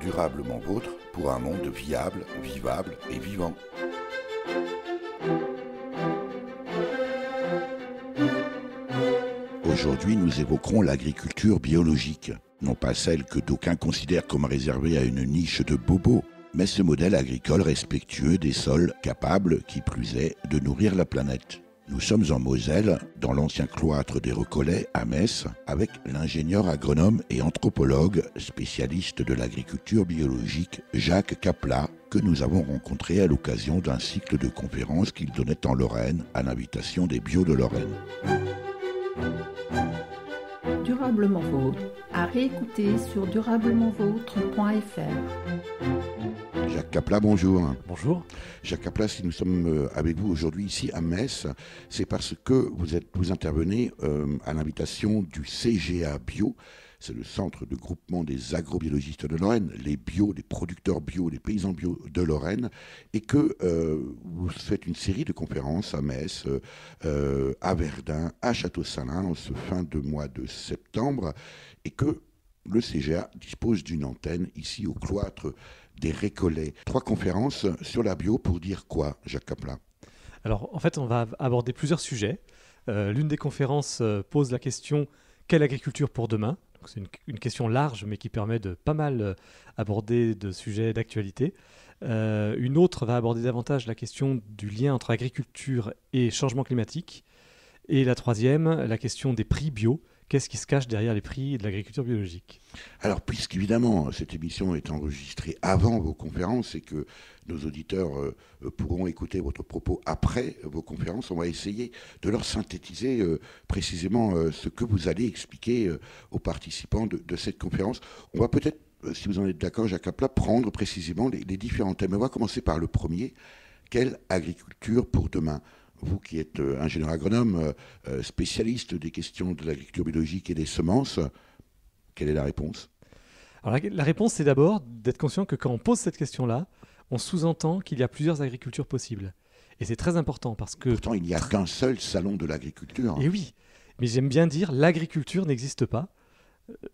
Durablement vôtre pour un monde viable, vivable et vivant. Aujourd'hui, nous évoquerons l'agriculture biologique. Non pas celle que d'aucuns considèrent comme réservée à une niche de bobos, mais ce modèle agricole respectueux des sols, capable, qui plus est, de nourrir la planète. Nous sommes en Moselle, dans l'ancien cloître des Recollets, à Metz, avec l'ingénieur agronome et anthropologue, spécialiste de l'agriculture biologique, Jacques Kapla, que nous avons rencontré à l'occasion d'un cycle de conférences qu'il donnait en Lorraine, à l'invitation des Bio de Lorraine. Durablement Vôtre, à réécouter sur durablementvôtre.fr. Jacques Kapla, bonjour. Bonjour. Jacques Kapla, si nous sommes avec vous aujourd'hui ici à Metz, c'est parce que vous intervenez à l'invitation du CGA Bio. C'est le centre de groupement des agrobiologistes de Lorraine, les bio, les producteurs bio, les paysans bio de Lorraine, et que vous faites une série de conférences à Metz, à Verdun, à Château-Salins, en ce fin de mois de septembre, et que le CGA dispose d'une antenne ici au cloître des Recollets. 3 conférences sur la bio pour dire quoi, Jacques Kapla? Alors, en fait, on va aborder plusieurs sujets. L'une des conférences pose la question « Quelle agriculture pour demain ?» Donc, c'est une question large, mais qui permet de pas mal aborder de sujets d'actualité. Une autre va aborder davantage la question du lien entre agriculture et changement climatique. Et la troisième, la question des prix bio. Qu'est-ce qui se cache derrière les prix de l'agriculture biologique? Alors, puisqu'évidemment, cette émission est enregistrée avant vos conférences et que nos auditeurs pourront écouter votre propos après vos conférences, on va essayer de leur synthétiser précisément ce que vous allez expliquer aux participants de cette conférence. On va peut-être, si vous en êtes d'accord, Jacques Kapla, prendre précisément les différents thèmes. On va commencer par le premier. Quelle agriculture pour demain? Vous qui êtes ingénieur agronome, spécialiste des questions de l'agriculture biologique et des semences, quelle est la réponse? Alors, la réponse, c'est d'abord d'être conscient que quand on pose cette question-là, on sous-entend qu'il y a plusieurs agricultures possibles. Et c'est très important parce que... Pourtant, il n'y a qu'un seul salon de l'agriculture. Et oui, mais j'aime bien dire l'agriculture n'existe pas.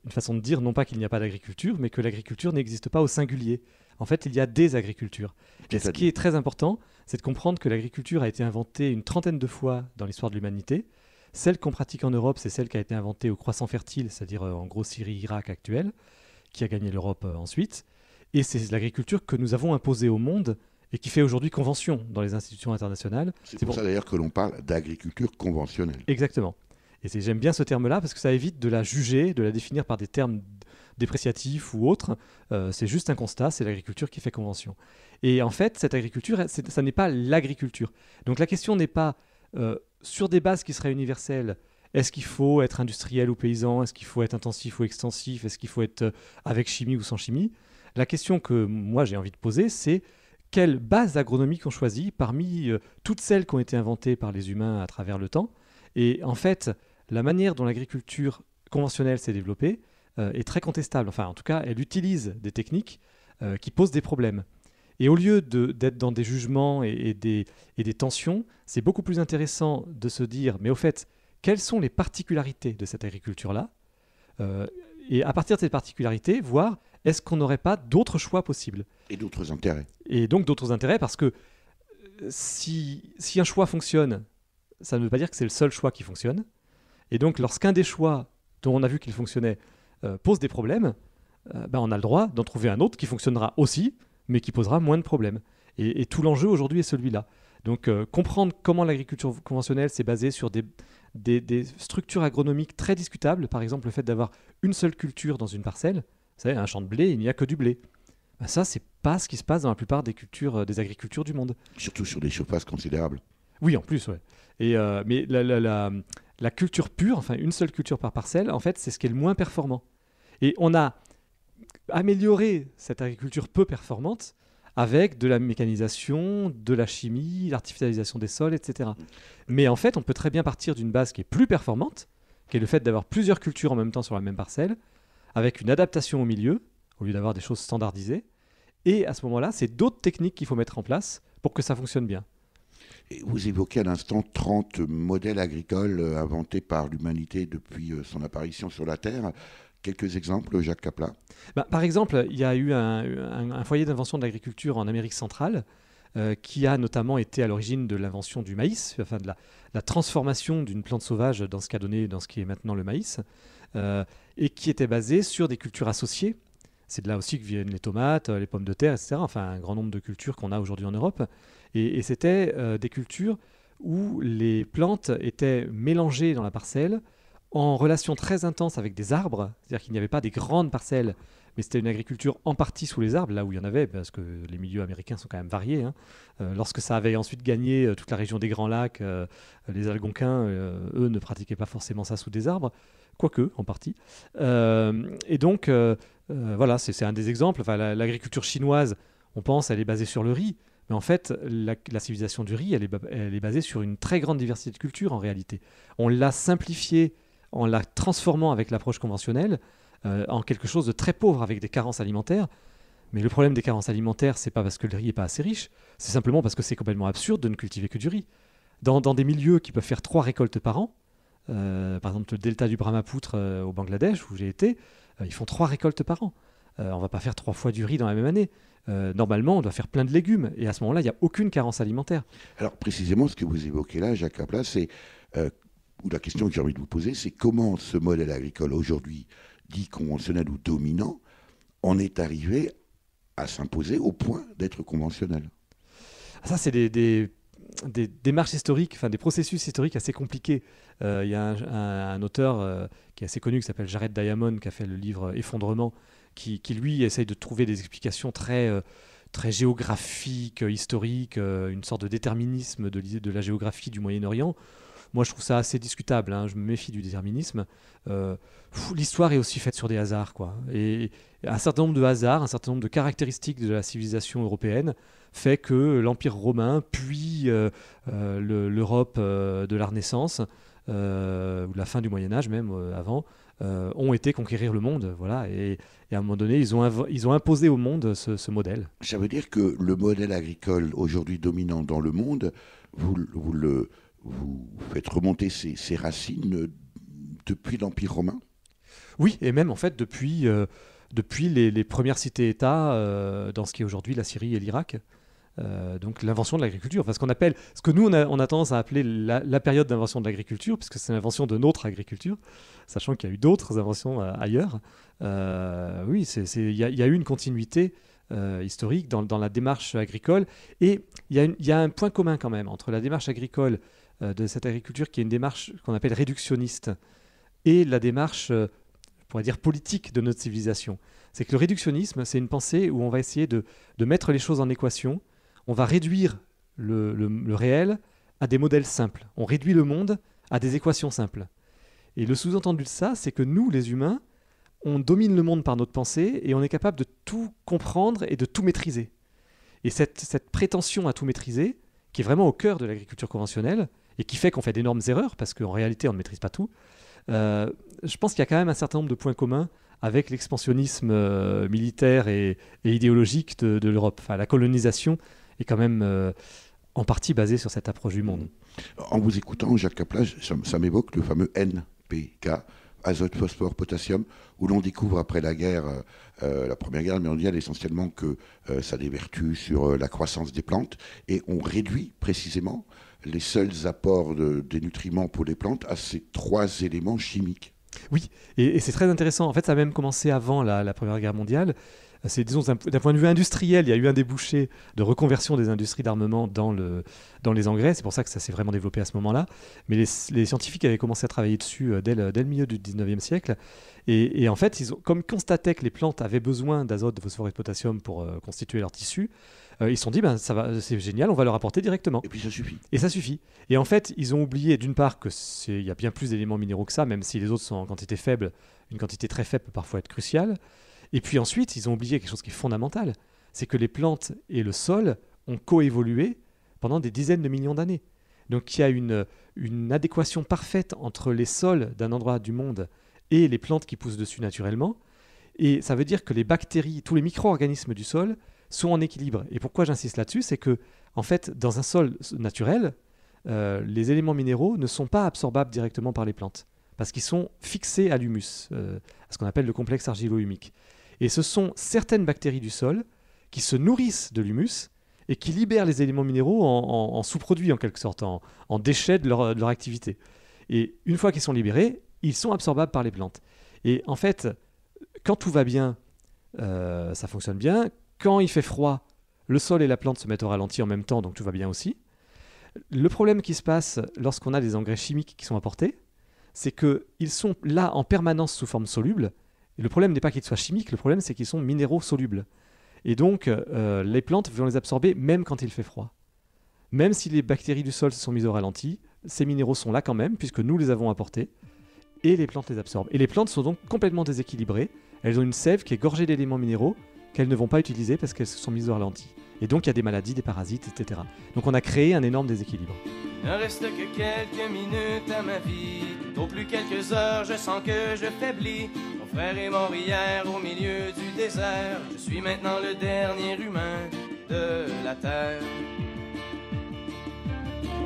Une façon de dire non pas qu'il n'y a pas d'agriculture, mais que l'agriculture n'existe pas au singulier. En fait, il y a des agricultures. Et ce qui est très important, c'est de comprendre que l'agriculture a été inventée une trentaine de fois dans l'histoire de l'humanité. Celle qu'on pratique en Europe, c'est celle qui a été inventée au croissant fertile, c'est-à-dire en gros Syrie-Irak actuelle, qui a gagné l'Europe ensuite. Et c'est l'agriculture que nous avons imposée au monde et qui fait aujourd'hui convention dans les institutions internationales. C'est pour ça d'ailleurs que l'on parle d'agriculture conventionnelle. Exactement. Et j'aime bien ce terme-là parce que ça évite de la juger, de la définir par des termes dépréciatifs ou autres. C'est juste un constat, c'est l'agriculture qui fait convention. Et en fait, cette agriculture, ça n'est pas l'agriculture. Donc la question n'est pas sur des bases qui seraient universelles. Est-ce qu'il faut être industriel ou paysan? Est-ce qu'il faut être intensif ou extensif? Est-ce qu'il faut être avec chimie ou sans chimie? La question que moi j'ai envie de poser, c'est quelle base agronomique on choisit parmi toutes celles qui ont été inventées par les humains à travers le temps? Et en fait, la manière dont l'agriculture conventionnelle s'est développée est très contestable. Enfin, en tout cas, elle utilise des techniques qui posent des problèmes. Et au lieu d'être dans des jugements et des tensions, c'est beaucoup plus intéressant de se dire, mais au fait, quelles sont les particularités de cette agriculture-là? Et à partir de ces particularités, voir est-ce qu'on n'aurait pas d'autres choix possibles? Et d'autres intérêts. Et donc d'autres intérêts, parce que si un choix fonctionne, ça ne veut pas dire que c'est le seul choix qui fonctionne. Et donc, lorsqu'un des choix dont on a vu qu'il fonctionnait pose des problèmes, on a le droit d'en trouver un autre qui fonctionnera aussi, mais qui posera moins de problèmes. Et tout l'enjeu aujourd'hui est celui-là. Donc, comprendre comment l'agriculture conventionnelle s'est basée sur des structures agronomiques très discutables, par exemple le fait d'avoir une seule culture dans une parcelle, vous savez, un champ de blé, il n'y a que du blé. Ça, c'est pas ce qui se passe dans la plupart des agricultures du monde. Surtout sur des surfaces considérables. Oui, en plus, ouais. Mais la culture pure, enfin une seule culture par parcelle, en fait, c'est ce qui est le moins performant. Et on a amélioré cette agriculture peu performante avec de la mécanisation, de la chimie, l'artificialisation des sols, etc. Mais en fait, on peut très bien partir d'une base qui est plus performante, qui est le fait d'avoir plusieurs cultures en même temps sur la même parcelle, avec une adaptation au milieu, au lieu d'avoir des choses standardisées. Et à ce moment-là, c'est d'autres techniques qu'il faut mettre en place pour que ça fonctionne bien. Et vous évoquez à l'instant 30 modèles agricoles inventés par l'humanité depuis son apparition sur la Terre. Quelques exemples, Jacques Kaplan? Par exemple, il y a eu un foyer d'invention de l'agriculture en Amérique centrale qui a notamment été à l'origine de l'invention du maïs, enfin de la transformation d'une plante sauvage dans ce qui est maintenant le maïs, et qui était basé sur des cultures associées. C'est de là aussi que viennent les tomates, les pommes de terre, etc. Enfin, un grand nombre de cultures qu'on a aujourd'hui en Europe. Et c'était des cultures où les plantes étaient mélangées dans la parcelle en relation très intense avec des arbres. C'est-à-dire qu'il n'y avait pas des grandes parcelles, mais c'était une agriculture en partie sous les arbres, là où il y en avait, parce que les milieux américains sont quand même variés. Lorsque ça avait ensuite gagné toute la région des Grands Lacs, les Algonquins, eux, ne pratiquaient pas forcément ça sous des arbres, quoique, en partie. Et donc, voilà, c'est un des exemples. Enfin, l'agriculture chinoise, on pense, elle est basée sur le riz. Mais en fait, la civilisation du riz, elle est basée sur une très grande diversité de cultures, en réalité. On l'a simplifiée en la transformant avec l'approche conventionnelle en quelque chose de très pauvre, avec des carences alimentaires. Mais le problème des carences alimentaires, c'est pas parce que le riz n'est pas assez riche, c'est simplement parce que c'est complètement absurde de ne cultiver que du riz. Dans des milieux qui peuvent faire 3 récoltes par an, par exemple le delta du Brahmapoutre au Bangladesh, où j'ai été, ils font 3 récoltes par an. On ne va pas faire 3 fois du riz dans la même année. Normalement, on doit faire plein de légumes. Et à ce moment-là, il n'y a aucune carence alimentaire. Alors, précisément, ce que vous évoquez là, Jacques Kaplan, c'est, ou la question que j'ai envie de vous poser, c'est comment ce modèle agricole aujourd'hui, dit conventionnel ou dominant, en est arrivé à s'imposer au point d'être conventionnel? Ça, c'est des démarches historiques, enfin des processus historiques assez compliqués. Il y a un auteur qui est assez connu, qui s'appelle Jared Diamond, qui a fait le livre Effondrement, qui lui, essaye de trouver des explications très géographiques, historiques, une sorte de déterminisme de la géographie du Moyen-Orient. Moi, je trouve ça assez discutable. Je me méfie du déterminisme. L'histoire est aussi faite sur des hasards, quoi. Et un certain nombre de hasards, un certain nombre de caractéristiques de la civilisation européenne fait que l'Empire romain, puis l'Europe de la Renaissance, ou la fin du Moyen-Âge même, avant, ont été conquérir le monde. Voilà. Et à un moment donné, ils ont imposé au monde ce modèle. Ça veut dire que le modèle agricole aujourd'hui dominant dans le monde, vous faites remonter ses racines depuis l'Empire romain? Oui, et même en fait depuis les premières cités-États dans ce qui est aujourd'hui la Syrie et l'Irak. Donc l'invention de l'agriculture, enfin, ce que nous on a tendance à appeler la période d'invention de l'agriculture, puisque c'est l'invention de notre agriculture, sachant qu'il y a eu d'autres inventions ailleurs. Oui, il y a eu une continuité historique dans la démarche agricole, et il y a un point commun quand même entre la démarche agricole de cette agriculture, qui est une démarche qu'on appelle réductionniste, et la démarche, on pourrait dire, politique de notre civilisation. C'est que le réductionnisme, c'est une pensée où on va essayer de mettre les choses en équation. On va réduire le réel à des modèles simples. On réduit le monde à des équations simples. Et le sous-entendu de ça, c'est que nous, les humains, on domine le monde par notre pensée et on est capable de tout comprendre et de tout maîtriser. Et cette prétention à tout maîtriser, qui est vraiment au cœur de l'agriculture conventionnelle et qui fait qu'on fait d'énormes erreurs, parce qu'en réalité, on ne maîtrise pas tout, je pense qu'il y a quand même un certain nombre de points communs avec l'expansionnisme militaire et idéologique de l'Europe. Enfin, la colonisation est quand même en partie basée sur cette approche du monde. En vous écoutant, Jacques Kaplan, ça m'évoque le fameux NPK, azote, phosphore, potassium, où l'on découvre après la guerre, la Première Guerre mondiale, essentiellement que ça a des vertus sur la croissance des plantes, et on réduit précisément les seuls apports des nutriments pour les plantes à ces 3 éléments chimiques. Oui, et c'est très intéressant. En fait, ça a même commencé avant la Première Guerre mondiale. C'est, disons, d'un point de vue industriel, il y a eu un débouché de reconversion des industries d'armement dans les engrais. C'est pour ça que ça s'est vraiment développé à ce moment-là. Mais les scientifiques avaient commencé à travailler dessus dès le milieu du 19e siècle. Et en fait, ils ont, comme constataient que les plantes avaient besoin d'azote, de phosphore et de potassium pour constituer leur tissu, ils se sont dit, c'est génial, on va leur apporter directement. Et puis ça suffit. Et ça suffit. Et en fait, ils ont oublié d'une part qu'il y a bien plus d'éléments minéraux que ça, même si les autres sont en quantité faible. Une quantité très faible peut parfois être cruciale. Et puis ensuite, ils ont oublié quelque chose qui est fondamental, c'est que les plantes et le sol ont coévolué pendant des dizaines de millions d'années. Donc il y a une adéquation parfaite entre les sols d'un endroit du monde et les plantes qui poussent dessus naturellement. Et ça veut dire que les bactéries, tous les micro-organismes du sol sont en équilibre. Et pourquoi j'insiste là-dessus, c'est que, en fait, dans un sol naturel, les éléments minéraux ne sont pas absorbables directement par les plantes. parce qu'ils sont fixés à l'humus, à ce qu'on appelle le complexe argilo-humique. Et ce sont certaines bactéries du sol qui se nourrissent de l'humus et qui libèrent les éléments minéraux en sous-produits, en quelque sorte, en déchets de leur activité. Et une fois qu'ils sont libérés, ils sont absorbables par les plantes. Et en fait, quand tout va bien, ça fonctionne bien. Quand il fait froid, le sol et la plante se mettent au ralenti en même temps, donc tout va bien aussi. Le problème qui se passe lorsqu'on a des engrais chimiques qui sont apportés, c'est qu'ils sont là en permanence sous forme soluble. Et le problème n'est pas qu'ils soient chimiques, le problème c'est qu'ils sont minéraux solubles. Et donc, les plantes vont les absorber même quand il fait froid. Même si les bactéries du sol se sont mises au ralenti, ces minéraux sont là quand même, puisque nous les avons apportés, et les plantes les absorbent. Et les plantes sont donc complètement déséquilibrées. Elles ont une sève qui est gorgée d'éléments minéraux qu'elles ne vont pas utiliser parce qu'elles se sont mises au ralenti. Et donc, il y a des maladies, des parasites, etc. Donc, on a créé un énorme déséquilibre. Ne reste que quelques minutes à ma vie. Au plus quelques heures, je sens que je faiblis. Mon frère est mort hier au milieu du désert. Je suis maintenant le dernier humain de la terre.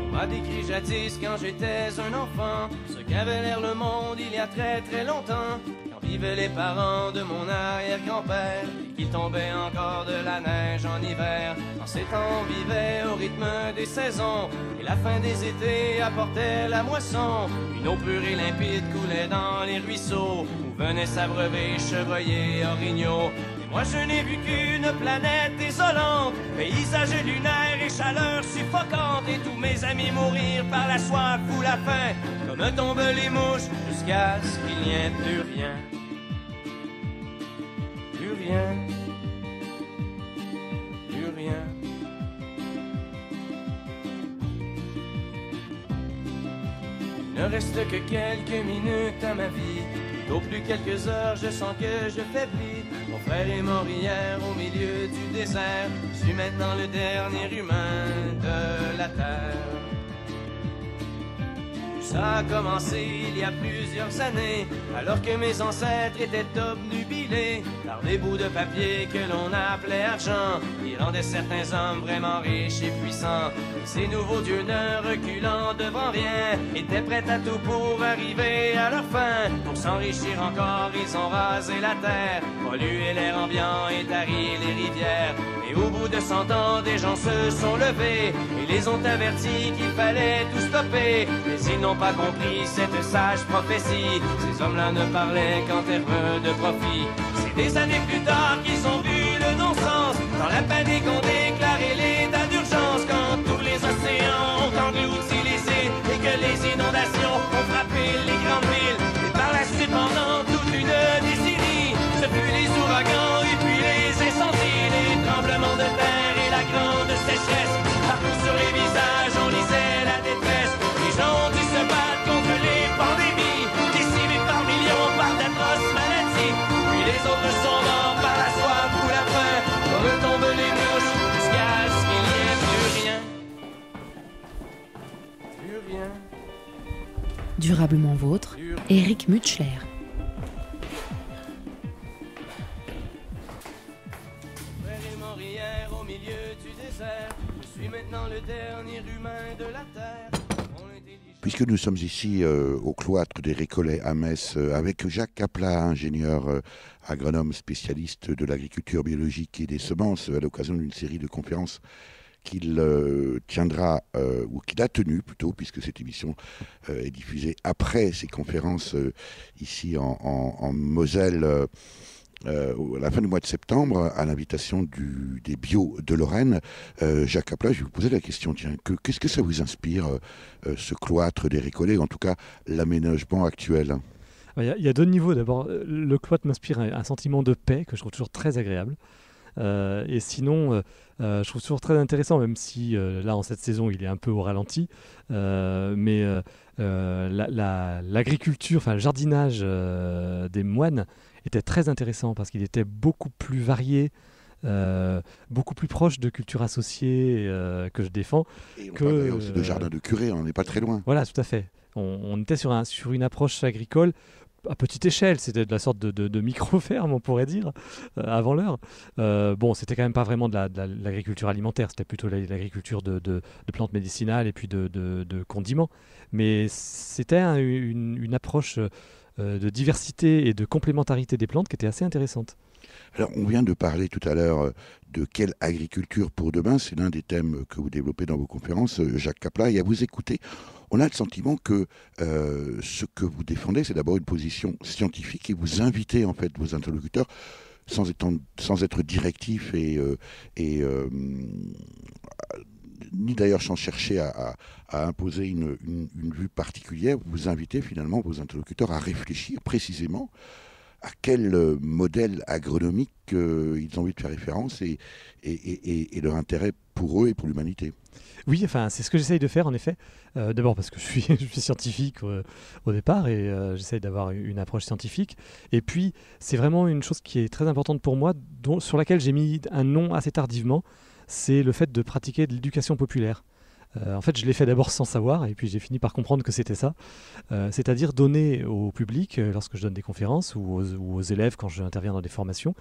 On m'a décrit jadis quand j'étais un enfant ce qu'avait l'air le monde il y a très très longtemps, quand vivaient les parents de mon arrière-grand-père et qu'il tombait encore de la neige en hiver. En ces temps on vivait au rythme des saisons et la fin des étés apportait la moisson. Une eau pure et limpide coulait dans les ruisseaux où venaient s'abreuver chevreuils et orignaux. Moi je n'ai vu qu'une planète désolante, paysage lunaire et chaleur suffocante, et tous mes amis mourir par la soif ou la faim, comme tombent les mouches, jusqu'à ce qu'il n'y ait plus rien. Plus rien. Plus rien. Il ne reste que quelques minutes à ma vie. Au plus quelques heures, je sens que je faiblis. Mon frère est mort hier au milieu du désert. Je suis maintenant le dernier humain de la terre. Ça a commencé il y a plusieurs années, alors que mes ancêtres étaient obnubilés par des bouts de papier que l'on appelait argent. Ils rendaient certains hommes vraiment riches et puissants. Ces nouveaux dieux ne reculant devant rien, étaient prêts à tout pour arriver à leur fin. Pour s'enrichir encore, ils ont rasé la terre, pollué l'air ambiant et tari les rivières. Et au bout de 100 ans, des gens se sont levés et les ont avertis qu'il fallait tout stopper. Mais ils n'ont pas compris cette sage prophétie. Ces hommes-là ne parlaient qu'en termes de profit. C'est des années plus tard qu'ils ont vu le non-sens. Dans la panique, on déclarait l'état d'urgence. Quand tous les océans ont englouti les îles et que les inondations ont frappé les grandes villes. Et par la suite, pendant toute une décennie, ce fut les ouragans et puis les incendies, les tremblements de terre et la grande sécheresse. Partout sur les visages, on lisait la détresse. Les gens ont dû se battre contre les pandémies, décimés par millions par d'atroces maladies. Puis les autres sont morts par la soif ou la faim, comme tombent les mouches, jusqu'à ce qu'il n'y ait plus rien. Plus rien. Durablement vôtre, Éric Mutschler. Le dernier humain de la terre. Puisque nous sommes ici au cloître des Récollets à Metz avec Jacques Kapla, ingénieur agronome spécialiste de l'agriculture biologique et des semences, à l'occasion d'une série de conférences qu'il tiendra, ou qu'il a tenu plutôt, puisque cette émission est diffusée après ces conférences ici en Moselle, à la fin du mois de septembre, à l'invitation des Bio de Lorraine. Jacques Kapla, je vais vous poser la question, tiens, qu'est-ce que ça vous inspire, ce cloître des Récollets, en tout cas l'aménagement actuel? Il y a deux niveaux. D'abord, le cloître m'inspire un sentiment de paix que je trouve toujours très agréable. Et sinon, je trouve toujours très intéressant, même si là, en cette saison, il est un peu au ralenti. Mais l'agriculture, enfin le jardinage des moines était très intéressant parce qu'il était beaucoup plus varié, beaucoup plus proche de cultures associées que je défends. Et on parle aussi de jardin de curé, on n'est pas très loin. Voilà, tout à fait. On était sur une approche agricole à petite échelle, c'était de la sorte de micro-ferme, on pourrait dire, avant l'heure. Bon, c'était quand même pas vraiment de l'agriculture alimentaire, c'était plutôt l'agriculture de plantes médicinales et puis de condiments. Mais c'était une approche de diversité et de complémentarité des plantes qui était assez intéressante. Alors, on vient de parler tout à l'heure de quelle agriculture pour demain. C'est l'un des thèmes que vous développez dans vos conférences, Jacques Kapla. Et à vous écouter, on a le sentiment que ce que vous défendez, c'est d'abord une position scientifique et vous invitez en fait vos interlocuteurs sans être directif ni d'ailleurs sans chercher à imposer une vue particulière. Vous invitez finalement vos interlocuteurs à réfléchir précisément à quel modèle agronomique ils ont envie de faire référence et leur intérêt pour eux et pour l'humanité. Oui, enfin, c'est ce que j'essaye de faire en effet. D'abord parce que je suis scientifique au départ et j'essaye d'avoir une approche scientifique. Et puis, c'est vraiment une chose qui est très importante pour moi, sur laquelle j'ai mis un nom assez tardivement, c'est le fait de pratiquer de l'éducation populaire. En fait, je l'ai fait d'abord sans savoir, et puis j'ai fini par comprendre que c'était ça. C'est-à-dire donner au public, lorsque je donne des conférences, ou aux élèves quand j'interviens dans des formations,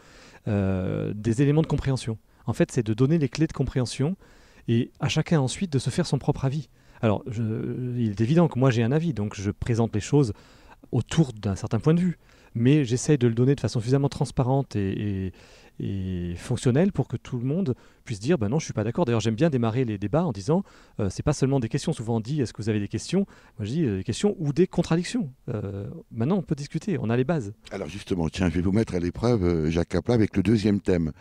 des éléments de compréhension. En fait, c'est de donner les clés de compréhension, et à chacun ensuite de se faire son propre avis. Alors, il est évident que moi j'ai un avis, donc je présente les choses autour d'un certain point de vue, mais j'essaye de le donner de façon suffisamment transparente et fonctionnelle pour que tout le monde puisse dire non, je suis pas d'accord. D'ailleurs, j'aime bien démarrer les débats en disant c'est pas seulement des questions. Souvent on dit est-ce que vous avez des questions? Moi je dis des questions ou des contradictions. Maintenant on peut discuter, on a les bases. Alors justement, tiens, je vais vous mettre à l'épreuve, Jacques Kapla, avec le deuxième thème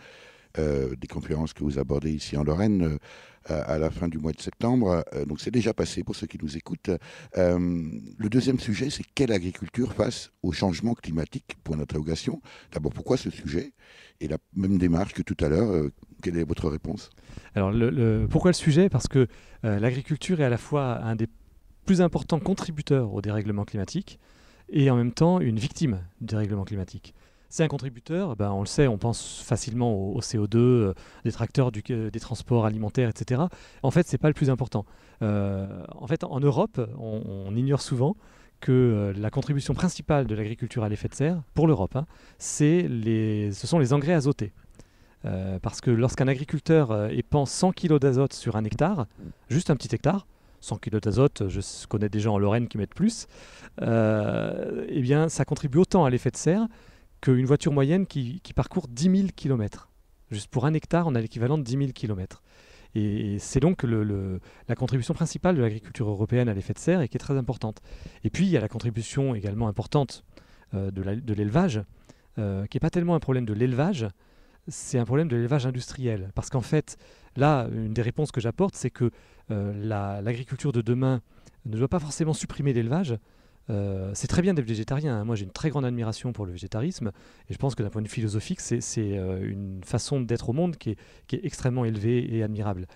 des conférences que vous abordez ici en Lorraine à la fin du mois de septembre. Donc c'est déjà passé pour ceux qui nous écoutent. Le deuxième sujet, c'est quelle agriculture face au changement climatique? Point d'interrogation. D'abord, pourquoi ce sujet? Et la même démarche que tout à l'heure, quelle est votre réponse? Alors pourquoi le sujet? Parce que l'agriculture est à la fois un des plus importants contributeurs au dérèglement climatique et en même temps une victime du dérèglement climatique. C'est un contributeur, on le sait, on pense facilement au CO2, des tracteurs, des transports alimentaires, etc. En fait, ce n'est pas le plus important. En fait, en Europe, on ignore souvent que la contribution principale de l'agriculture à l'effet de serre, pour l'Europe, ce sont les engrais azotés. Parce que lorsqu'un agriculteur épand 100 kg d'azote sur un hectare, juste un petit hectare, 100 kg d'azote, je connais des gens en Lorraine qui mettent plus, eh bien, ça contribue autant à l'effet de serre qu'une voiture moyenne qui parcourt 10 000 km. Juste pour un hectare, on a l'équivalent de 10 000 km. Et c'est donc la contribution principale de l'agriculture européenne à l'effet de serre et qui est très importante. Et puis, il y a la contribution également importante de l'élevage, qui n'est pas tellement un problème de l'élevage, c'est un problème de l'élevage industriel. Parce qu'en fait, là, une des réponses que j'apporte, c'est que l'agriculture de demain ne doit pas forcément supprimer l'élevage. C'est très bien d'être végétarien. Moi, j'ai une très grande admiration pour le végétarisme. Et je pense que d'un point de vue philosophique, c'est une façon d'être au monde qui est extrêmement élevée et admirable.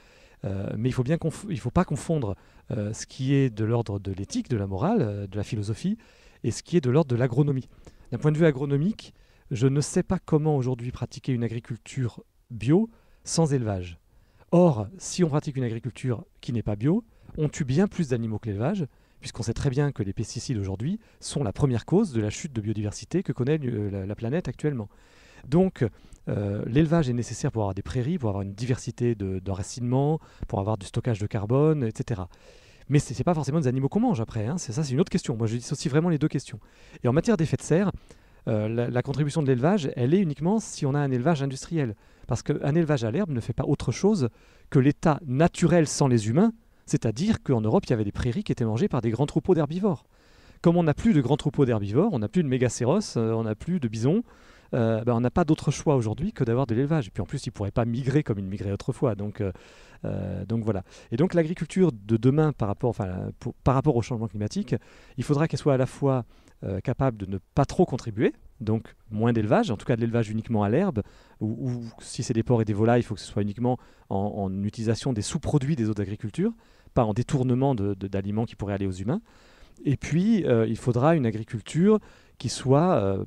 Mais il ne faut pas confondre ce qui est de l'ordre de l'éthique, de la morale, de la philosophie, et ce qui est de l'ordre de l'agronomie. D'un point de vue agronomique, je ne sais pas comment aujourd'hui pratiquer une agriculture bio sans élevage. Or, si on pratique une agriculture qui n'est pas bio, on tue bien plus d'animaux que l'élevage, puisqu'on sait très bien que les pesticides aujourd'hui sont la première cause de la chute de biodiversité que connaît la planète actuellement. Donc, l'élevage est nécessaire pour avoir des prairies, pour avoir une diversité d'enracinement, pour avoir du stockage de carbone, etc. Mais ce n'est pas forcément des animaux qu'on mange après. Ça, c'est une autre question. Moi, je dissocie vraiment les deux questions. Et en matière d'effet de serre, la contribution de l'élevage, elle est uniquement si on a un élevage industriel. Parce qu'un élevage à l'herbe ne fait pas autre chose que l'état naturel sans les humains, c'est-à-dire qu'en Europe, il y avait des prairies qui étaient mangées par des grands troupeaux d'herbivores. Comme on n'a plus de grands troupeaux d'herbivores, on n'a plus de mégacéros, on n'a plus de bisons, on n'a pas d'autre choix aujourd'hui que d'avoir de l'élevage. Et puis en plus, ils ne pourraient pas migrer comme ils migraient autrefois. Donc voilà. Et donc l'agriculture de demain par rapport au changement climatique, il faudra qu'elle soit à la fois capable de ne pas trop contribuer, donc moins d'élevage, en tout cas de l'élevage uniquement à l'herbe, ou si c'est des porcs et des volailles, il faut que ce soit uniquement en utilisation des sous-produits des autres agricultures, pas en détournement d'aliments qui pourraient aller aux humains. Et puis, il faudra une agriculture qui soit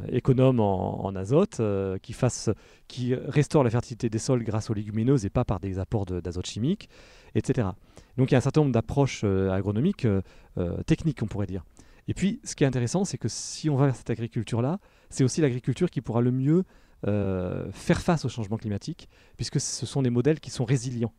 économe en azote, qui restaure la fertilité des sols grâce aux légumineuses et pas par des apports d'azote chimique, etc. Donc il y a un certain nombre d'approches agronomiques, techniques on pourrait dire. Et puis, ce qui est intéressant, c'est que si on va vers cette agriculture-là, c'est aussi l'agriculture qui pourra le mieux faire face au changement climatique, puisque ce sont des modèles qui sont résilients.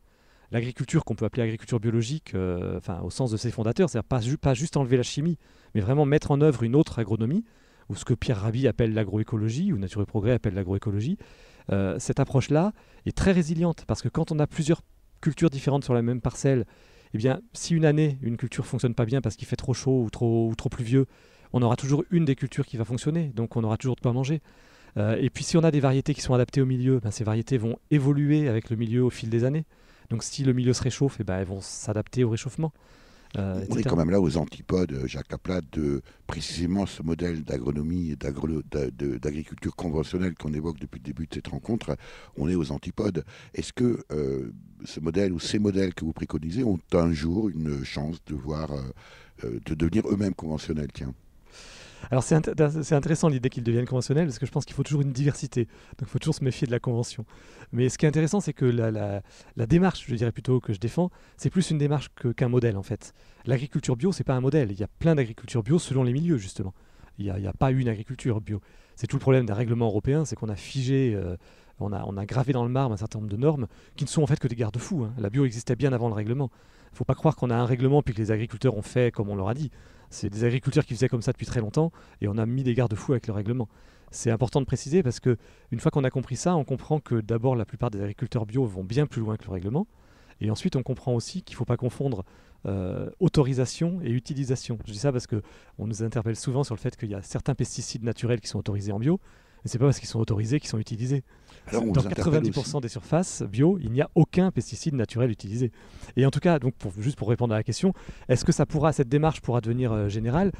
L'agriculture qu'on peut appeler agriculture biologique, au sens de ses fondateurs, c'est-à-dire pas juste enlever la chimie, mais vraiment mettre en œuvre une autre agronomie, ou ce que Pierre Rabhi appelle l'agroécologie, ou Nature et Progrès appelle l'agroécologie. Cette approche-là est très résiliente, parce que quand on a plusieurs cultures différentes sur la même parcelle, eh bien, si une année, une culture ne fonctionne pas bien parce qu'il fait trop chaud ou trop pluvieux, on aura toujours une des cultures qui va fonctionner, donc on aura toujours de quoi manger. Et puis si on a des variétés qui sont adaptées au milieu, ces variétés vont évoluer avec le milieu au fil des années. Donc si le milieu se réchauffe, elles vont s'adapter au réchauffement. On est quand même là aux antipodes, Jacques Kaplan, de précisément ce modèle d'agronomie et d'agriculture conventionnelle qu'on évoque depuis le début de cette rencontre. On est aux antipodes. Est-ce que ce modèle ou ces modèles que vous préconisez ont un jour une chance de devenir eux-mêmes conventionnels, tiens? Alors c'est intéressant l'idée qu'ils deviennent conventionnels, parce que je pense qu'il faut toujours une diversité, donc il faut toujours se méfier de la convention. Mais ce qui est intéressant, c'est que la démarche, je dirais plutôt, que je défends, c'est plus une démarche qu'un modèle en fait. L'agriculture bio, c'est pas un modèle, il y a plein d'agricultures bio selon les milieux justement. Il n'y a pas une agriculture bio. C'est tout le problème d'un règlement européen, c'est qu'on a figé, on a gravé dans le marbre un certain nombre de normes qui ne sont en fait que des garde-fous. La bio existait bien avant le règlement. Il ne faut pas croire qu'on a un règlement puis que les agriculteurs ont fait comme on leur a dit. C'est des agriculteurs qui faisaient comme ça depuis très longtemps et on a mis des garde-fous avec le règlement. C'est important de préciser parce qu'une fois qu'on a compris ça, on comprend que d'abord la plupart des agriculteurs bio vont bien plus loin que le règlement. Et ensuite on comprend aussi qu'il ne faut pas confondre autorisation et utilisation. Je dis ça parce qu'on nous interpelle souvent sur le fait qu'il y a certains pesticides naturels qui sont autorisés en bio, mais ce n'est pas parce qu'ils sont autorisés qu'ils sont utilisés. Alors, dans 90% des surfaces bio, il n'y a aucun pesticide naturel utilisé. Et en tout cas, donc juste pour répondre à la question, est-ce que cette démarche pourra devenir générale?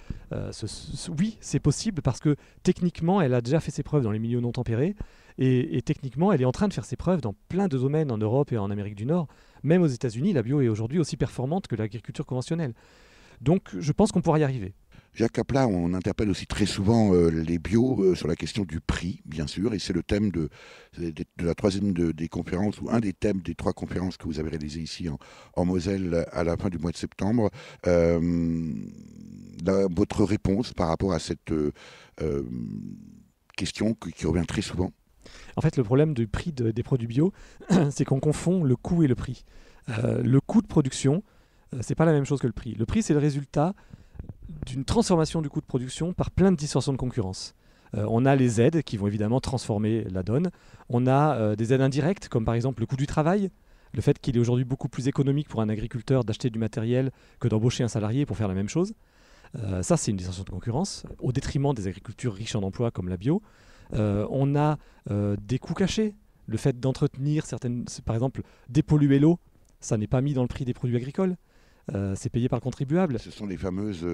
Oui, c'est possible parce que techniquement, elle a déjà fait ses preuves dans les milieux non tempérés et techniquement, elle est en train de faire ses preuves dans plein de domaines en Europe et en Amérique du Nord. Même aux États-Unis, la bio est aujourd'hui aussi performante que l'agriculture conventionnelle. Donc, je pense qu'on pourra y arriver. Jacques Kaplan, on interpelle aussi très souvent les bio sur la question du prix, bien sûr, et c'est le thème de la troisième des conférences, ou un des thèmes des 3 conférences que vous avez réalisées ici en Moselle à la fin du mois de septembre. Votre réponse par rapport à cette question qui revient très souvent? En fait, le problème du prix des produits bio, c'est qu'on confond le coût et le prix. Le coût de production, c'est pas la même chose que le prix. Le prix, c'est le résultat d'une transformation du coût de production par plein de distorsions de concurrence. On a les aides qui vont évidemment transformer la donne. On a des aides indirectes, comme par exemple le coût du travail, le fait qu'il est aujourd'hui beaucoup plus économique pour un agriculteur d'acheter du matériel que d'embaucher un salarié pour faire la même chose. Ça, c'est une distorsion de concurrence, au détriment des agricultures riches en emplois comme la bio. On a des coûts cachés, le fait d'entretenir par exemple, dépolluer l'eau, ça n'est pas mis dans le prix des produits agricoles. C'est payé par le contribuable. Ce sont les fameuses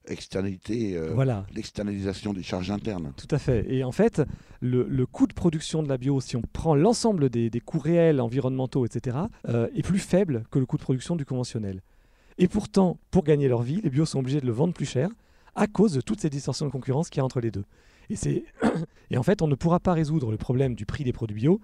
externalités, voilà. L'externalisation des charges internes. Tout à fait. Et en fait, le coût de production de la bio, si on prend l'ensemble des coûts réels, environnementaux, etc., est plus faible que le coût de production du conventionnel. Et pourtant, pour gagner leur vie, les bios sont obligés de le vendre plus cher à cause de toutes ces distorsions de concurrence qu'il y a entre les deux. Et en fait, on ne pourra pas résoudre le problème du prix des produits bio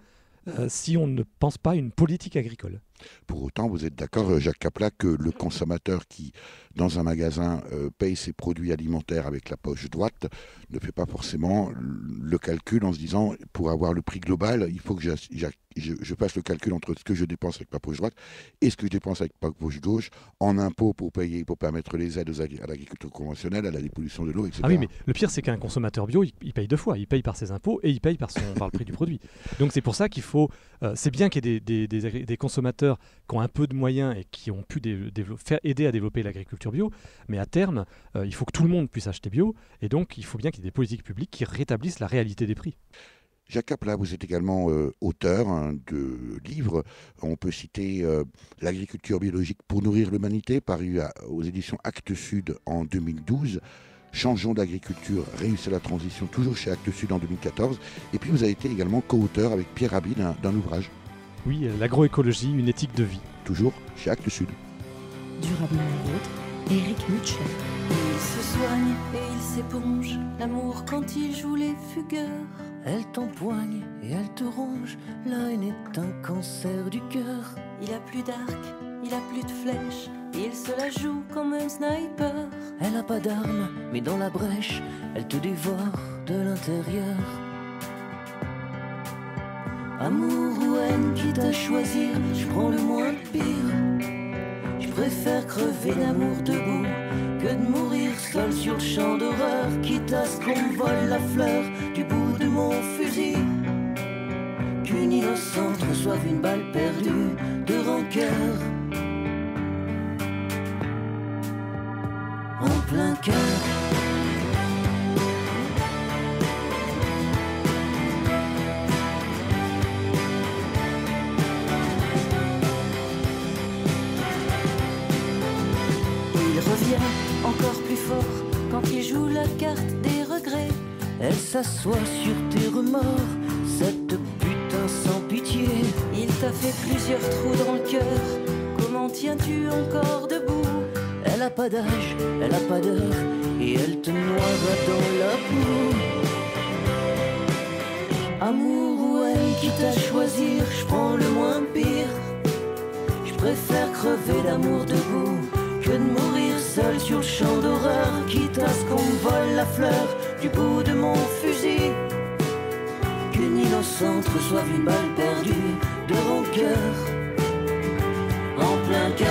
si on ne pense pas à une politique agricole. Pour autant, vous êtes d'accord, Jacques Kaplan, que le consommateur qui, dans un magasin, paye ses produits alimentaires avec la poche droite, ne fait pas forcément le calcul en se disant, pour avoir le prix global, il faut que je fasse le calcul entre ce que je dépense avec ma poche droite et ce que je dépense avec ma poche gauche en impôts pour permettre les aides à l'agriculture conventionnelle, à la dépollution de l'eau, etc. Ah oui, mais le pire, c'est qu'un consommateur bio, il paye 2 fois. Il paye par ses impôts et il paye par le prix du produit. Donc c'est pour ça qu'il faut... c'est bien qu'il y ait des consommateurs qui ont un peu de moyens et qui ont pu aider à développer l'agriculture bio, mais à terme, il faut que tout le monde puisse acheter bio, et donc il faut bien qu'il y ait des politiques publiques qui rétablissent la réalité des prix. Jacques Kaplan, vous êtes également auteur de livres. On peut citer L'agriculture biologique pour nourrir l'humanité, paru aux éditions Actes Sud en 2012. Changeons d'agriculture, réussir la transition, toujours chez Actes Sud en 2014. Et puis vous avez été également co-auteur avec Pierre Rabhi d'un ouvrage. Oui, l'agroécologie, une éthique de vie. Toujours chez Actes Sud. Durablement vôtre, Éric Muchler. Il se soigne et il s'éponge, l'amour quand il joue les fugueurs. Elle t'empoigne et elle te ronge, la haine est un cancer du cœur. Il a plus d'arc, il a plus de flèches, il se la joue comme un sniper. Elle a pas d'arme, mais dans la brèche, elle te dévore de l'intérieur. Amour ou haine, quitte à choisir, je prends le moins pire. Je préfère crever d'amour debout que de mourir seul sur le champ d'horreur, quitte à ce qu'on me vole la fleur du bout de mon fusil. Qu'une innocente reçoive une balle perdue de rancœur en plein cœur. Il revient encore plus fort quand il joue la carte des regrets. Elle s'assoit sur tes remords, cette putain sans pitié. Il t'a fait plusieurs trous dans le cœur, comment tiens-tu encore debout? Elle a pas d'âge, elle a pas d'heure, et elle te noie dans la boue. Amour ou haine, quitte à choisir, je prends le moins pire. Je préfère crever d'amour debout que de mourir seul sur le champ d'horreur, quitte à ce qu'on me vole la fleur du bout de mon fusil. Qu'une innocente reçoive une balle perdue de rancœur en plein cœur.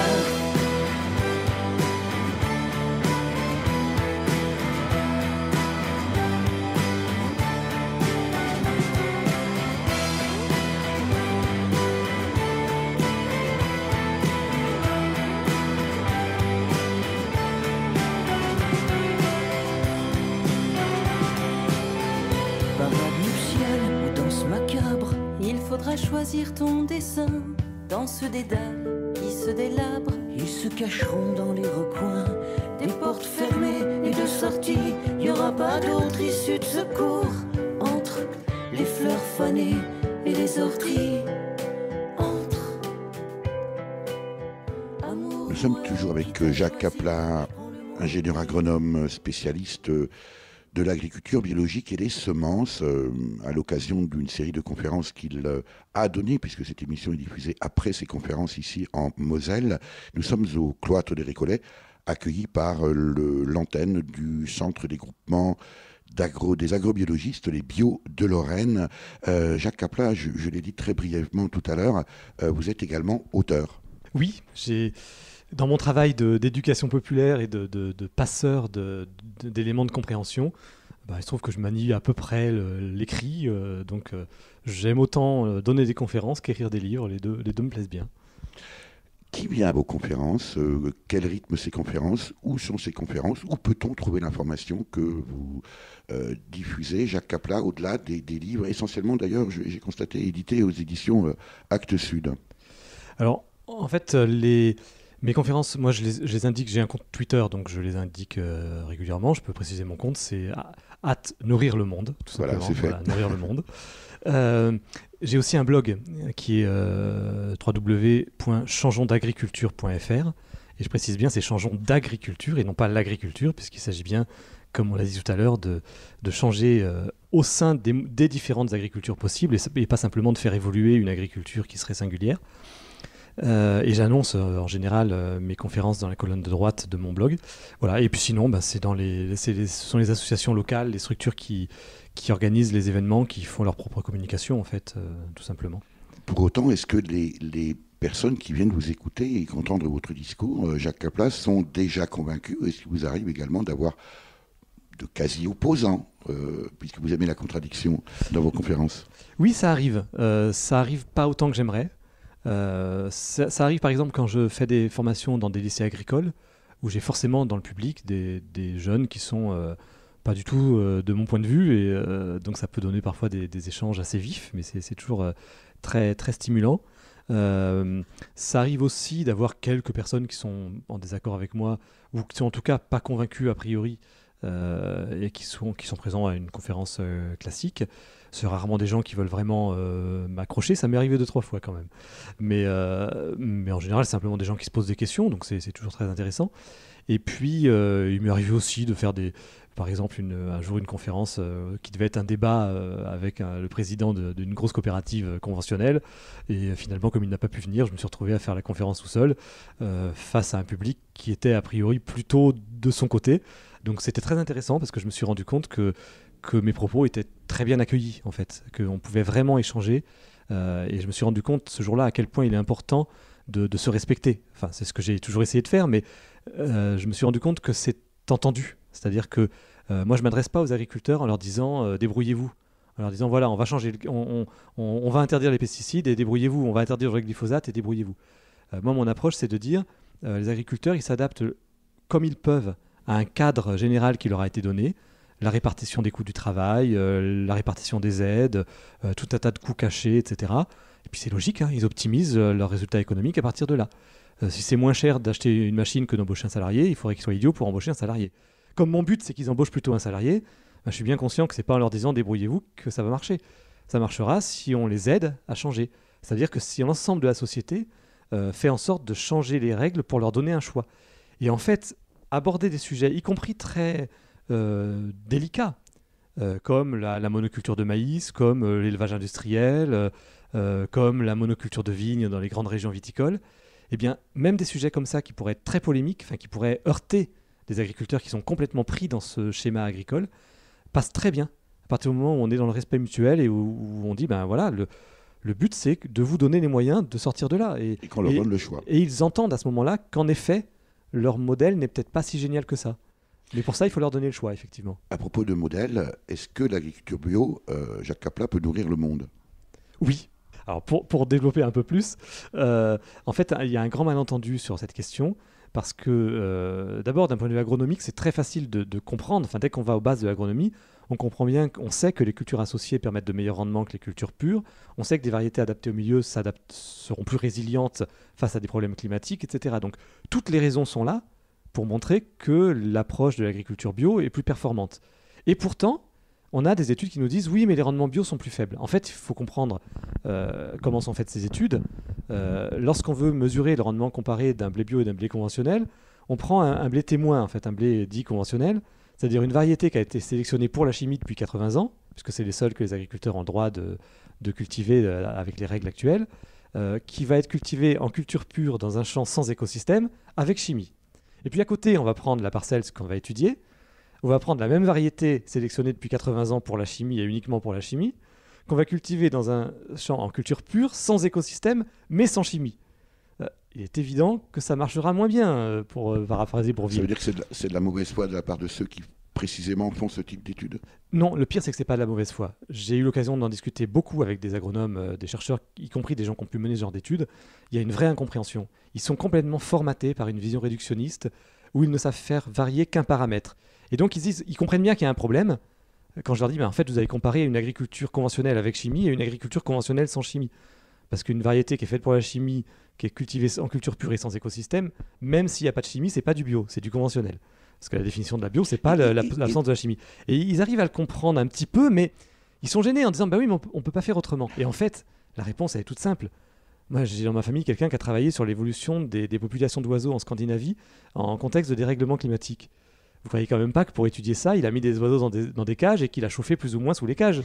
Choisir ton dessin dans ce dédale qui se délabre. Ils se cacheront dans les recoins des portes fermées et de sortie. Y aura pas d'autre issue de secours entre les fleurs fanées et les orties. Nous sommes toujours avec Jacques Kaplan, ingénieur agronome spécialiste de l'agriculture biologique et des semences, à l'occasion d'une série de conférences qu'il a données, puisque cette émission est diffusée après ces conférences ici en Moselle. Nous sommes au cloître des Récollets, accueillis par l'antenne du centre des groupements des agrobiologistes, les Bio de Lorraine. Jacques Kaplan, je l'ai dit très brièvement tout à l'heure, vous êtes également auteur. Oui, dans mon travail d'éducation populaire et de passeur d'éléments de compréhension, il se trouve que je manie à peu près l'écrit, donc j'aime autant donner des conférences qu'écrire des livres, les deux me plaisent bien. Qui vient à vos conférences? Quel rythme ces conférences? Où sont ces conférences? Où peut-on trouver l'information que vous diffusez, Jacques Kaplan, au-delà des livres, essentiellement d'ailleurs, j'ai constaté, édités aux éditions Actes Sud? Alors, en fait, mes conférences, moi je les indique, j'ai un compte Twitter, donc je les indique régulièrement. Je peux préciser mon compte, c'est @nourrir le monde, tout simplement. Voilà, c'est fait. Voilà, nourrir le monde. J'ai aussi un blog qui est www.changeonsdagriculture.fr, et je précise bien, c'est changeons d'agriculture et non pas l'agriculture, puisqu'il s'agit bien, comme on l'a dit tout à l'heure, de changer au sein des différentes agricultures possibles, et pas simplement de faire évoluer une agriculture qui serait singulière. Et j'annonce en général mes conférences dans la colonne de droite de mon blog. Voilà. Et puis sinon, ce sont les associations locales, les structures qui organisent les événements, qui font leur propre communication, en fait, tout simplement. Pour autant, est-ce que les personnes qui viennent vous écouter et entendre votre discours, Jacques Kaplan, sont déjà convaincus? Est-ce qu'il vous arrive également d'avoir de quasi-opposants, puisque vous aimez la contradiction dans vos conférences? Oui, ça arrive. Ça arrive pas autant que j'aimerais. Ça arrive par exemple quand je fais des formations dans des lycées agricoles, où j'ai forcément dans le public des jeunes qui sont pas du tout de mon point de vue, et donc ça peut donner parfois des échanges assez vifs, mais c'est toujours très, très stimulant. Ça arrive aussi d'avoir quelques personnes qui sont en désaccord avec moi, ou qui sont en tout cas pas convaincues a priori, et qui sont présents à une conférence classique. C'est rarement des gens qui veulent vraiment m'accrocher, ça m'est arrivé 2-3 fois quand même. Mais en général, c'est simplement des gens qui se posent des questions, donc c'est toujours très intéressant. Et puis, il m'est arrivé aussi de faire par exemple, un jour une conférence qui devait être un débat avec le président d'une grosse coopérative conventionnelle. Et finalement, comme il n'a pas pu venir, je me suis retrouvé à faire la conférence tout seul face à un public qui était a priori plutôt de son côté. Donc c'était très intéressant parce que je me suis rendu compte que mes propos étaient très bien accueillis, en fait, qu'on pouvait vraiment échanger. Et je me suis rendu compte ce jour-là à quel point il est important de se respecter. Enfin, c'est ce que j'ai toujours essayé de faire, mais je me suis rendu compte que c'est entendu. C'est-à-dire que moi, je ne m'adresse pas aux agriculteurs en leur disant débrouillez-vous. En leur disant voilà, on va changer, on va interdire les pesticides et débrouillez-vous. On va interdire le glyphosate et débrouillez-vous. Moi, mon approche, c'est de dire les agriculteurs, ils s'adaptent comme ils peuvent à un cadre général qui leur a été donné. La répartition des coûts du travail, la répartition des aides, tout un tas de coûts cachés, etc. Et puis c'est logique, hein, ils optimisent leurs résultats économiques à partir de là. Si c'est moins cher d'acheter une machine que d'embaucher un salarié, il faudrait qu'ils soient idiots pour embaucher un salarié. Comme mon but, c'est qu'ils embauchent plutôt un salarié, je suis bien conscient que ce n'est pas en leur disant « débrouillez-vous » que ça va marcher. Ça marchera si on les aide à changer. C'est-à-dire que si l'ensemble de la société fait en sorte de changer les règles pour leur donner un choix. Et en fait, aborder des sujets, y compris très délicats, comme la monoculture de maïs, comme l'élevage industriel, comme la monoculture de vignes dans les grandes régions viticoles, eh bien, même des sujets comme ça qui pourraient être très polémiques, qui pourraient heurter des agriculteurs qui sont complètement pris dans ce schéma agricole, passent très bien. À partir du moment où on est dans le respect mutuel et où on dit, ben voilà, le but c'est de vous donner les moyens de sortir de là. Et qu'on leur donne le choix. Et ils entendent à ce moment-là qu'en effet, leur modèle n'est peut-être pas si génial que ça. Mais pour ça, il faut leur donner le choix, effectivement. À propos de modèle, est-ce que l'agriculture bio, Jacques Kapla, peut nourrir le monde ? Oui. Alors, pour développer un peu plus, en fait, il y a un grand malentendu sur cette question, parce que, d'abord, d'un point de vue agronomique, c'est très facile de comprendre. Enfin, dès qu'on va aux bases de l'agronomie, on comprend bien qu'on sait que les cultures associées permettent de meilleurs rendements que les cultures pures. On sait que des variétés adaptées au milieu seront plus résilientes face à des problèmes climatiques, etc. Donc, toutes les raisons sont là pour montrer que l'approche de l'agriculture bio est plus performante. Et pourtant, on a des études qui nous disent oui, mais les rendements bio sont plus faibles. En fait, il faut comprendre comment sont faites ces études. Lorsqu'on veut mesurer le rendement comparé d'un blé bio et d'un blé conventionnel, on prend un blé témoin, en fait, un blé dit conventionnel, c'est-à-dire une variété qui a été sélectionnée pour la chimie depuis 80 ans, puisque c'est les seuls que les agriculteurs ont le droit de cultiver avec les règles actuelles, qui va être cultivée en culture pure dans un champ sans écosystème avec chimie. Et puis à côté, on va prendre la parcelle qu'on va étudier, on va prendre la même variété sélectionnée depuis 80 ans pour la chimie et uniquement pour la chimie, qu'on va cultiver dans un champ en culture pure, sans écosystème, mais sans chimie. Il est évident que ça marchera moins bien, pour paraphraser Bourvil. Ça veut dire que c'est de la mauvaise foi de la part de ceux qui précisément font ce type d'études ? Non, le pire, c'est que ce n'est pas de la mauvaise foi. J'ai eu l'occasion d'en discuter beaucoup avec des agronomes, des chercheurs, y compris des gens qui ont pu mener ce genre d'études. Il y a une vraie incompréhension. Ils sont complètement formatés par une vision réductionniste où ils ne savent faire varier qu'un paramètre. Et donc, ils comprennent bien qu'il y a un problème quand je leur dis, en fait, vous avez comparé une agriculture conventionnelle avec chimie et une agriculture conventionnelle sans chimie. Parce qu'une variété qui est faite pour la chimie, qui est cultivée en culture pure et sans écosystème, même s'il n'y a pas de chimie, c'est pas du bio, c'est du conventionnel. Parce que la définition de la bio, c'est pas l'absence de la chimie. Et ils arrivent à le comprendre un petit peu, mais ils sont gênés en disant, bah oui, mais on peut pas faire autrement. Et en fait, la réponse, elle est toute simple. Moi, j'ai dans ma famille quelqu'un qui a travaillé sur l'évolution des populations d'oiseaux en Scandinavie en contexte de dérèglement climatique. Vous croyez quand même pas que pour étudier ça, il a mis des oiseaux dans des cages et qu'il a chauffé plus ou moins sous les cages.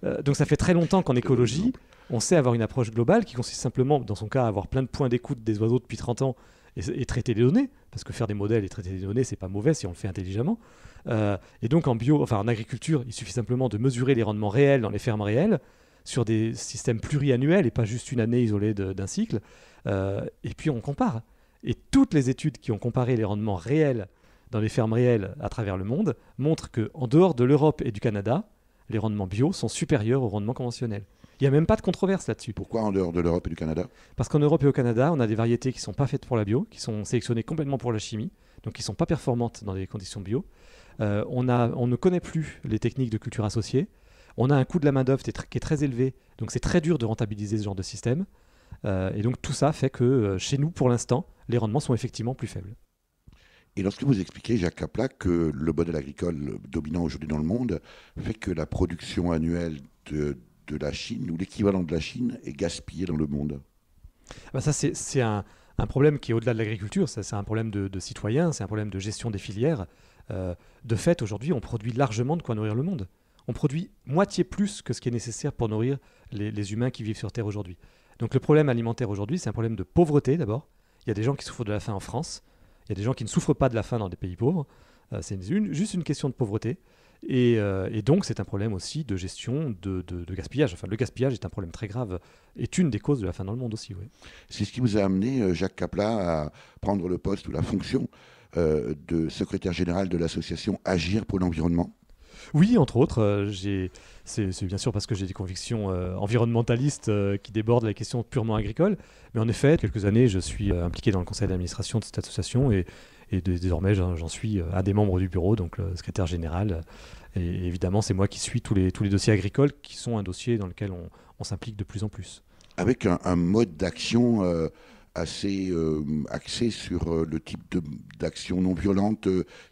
Donc ça fait très longtemps qu'en écologie, on sait avoir une approche globale qui consiste simplement, dans son cas, à avoir plein de points d'écoute des oiseaux depuis 30 ans et traiter les données, parce que faire des modèles et traiter des données, c'est pas mauvais si on le fait intelligemment. Et donc en agriculture, il suffit simplement de mesurer les rendements réels dans les fermes réelles sur des systèmes pluriannuels et pas juste une année isolée d'un cycle. Et puis on compare. Et toutes les études qui ont comparé les rendements réels dans les fermes réelles à travers le monde montrent qu'en dehors de l'Europe et du Canada, les rendements bio sont supérieurs aux rendements conventionnels. Il n'y a même pas de controverse là-dessus. Pourquoi en dehors de l'Europe et du Canada ? Parce qu'en Europe et au Canada, on a des variétés qui ne sont pas faites pour la bio, qui sont sélectionnées complètement pour la chimie, donc qui ne sont pas performantes dans des conditions bio. On ne connaît plus les techniques de culture associée. On a un coût de la main-d'œuvre qui est très élevé, donc c'est très dur de rentabiliser ce genre de système. Et donc tout ça fait que chez nous, pour l'instant, les rendements sont effectivement plus faibles. Et lorsque vous expliquez, Jacques Kapla, que le modèle agricole dominant aujourd'hui dans le monde fait que la production annuelle de la Chine, ou l'équivalent de la Chine, est gaspillée dans le monde. Ça, c'est un un problème qui est au-delà de l'agriculture, c'est un problème de citoyens, c'est un problème de gestion des filières. De fait, aujourd'hui, on produit largement de quoi nourrir le monde. On produit moitié plus que ce qui est nécessaire pour nourrir les humains qui vivent sur Terre aujourd'hui. Donc le problème alimentaire aujourd'hui, c'est un problème de pauvreté d'abord. Il y a des gens qui souffrent de la faim en France, il y a des gens qui ne souffrent pas de la faim dans des pays pauvres. C'est juste une question de pauvreté. Et donc c'est un problème aussi de gestion de gaspillage. Enfin, le gaspillage est un problème très grave, est une des causes de la faim dans le monde aussi. Oui. C'est ce qui vous a amené, Jacques Kapla, à prendre le poste ou la fonction de secrétaire général de l'association Agir pour l'environnement. Oui, entre autres, c'est bien sûr parce que j'ai des convictions environnementalistes qui débordent la question purement agricole. Mais en effet, quelques années, je suis impliqué dans le conseil d'administration de cette association et désormais, j'en suis un des membres du bureau, donc le secrétaire général. Et évidemment, c'est moi qui suis tous les dossiers agricoles qui sont un dossier dans lequel on s'implique de plus en plus. Avec un mode d'action assez axé sur le type d'action non violente,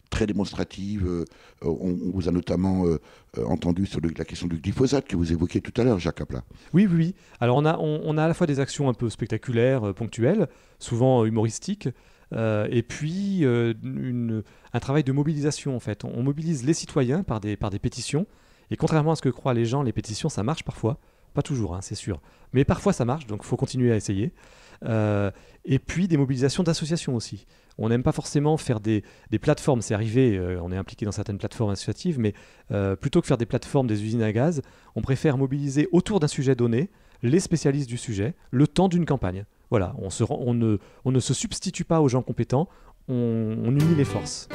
très démonstrative. On vous a notamment entendu sur la question du glyphosate que vous évoquiez tout à l'heure, Jacques Kapla. Oui. Alors on a à la fois des actions un peu spectaculaires, ponctuelles, souvent humoristiques, et puis un travail de mobilisation en fait. On mobilise les citoyens par des pétitions, et contrairement à ce que croient les gens, les pétitions ça marche parfois, pas toujours, hein, c'est sûr, mais parfois ça marche, donc il faut continuer à essayer. Et puis des mobilisations d'associations aussi. On n'aime pas forcément faire des plateformes, c'est arrivé, on est impliqué dans certaines plateformes associatives, mais plutôt que faire des plateformes des usines à gaz, on préfère mobiliser autour d'un sujet donné les spécialistes du sujet, le temps d'une campagne. Voilà, on ne se substitue pas aux gens compétents, on unit les forces.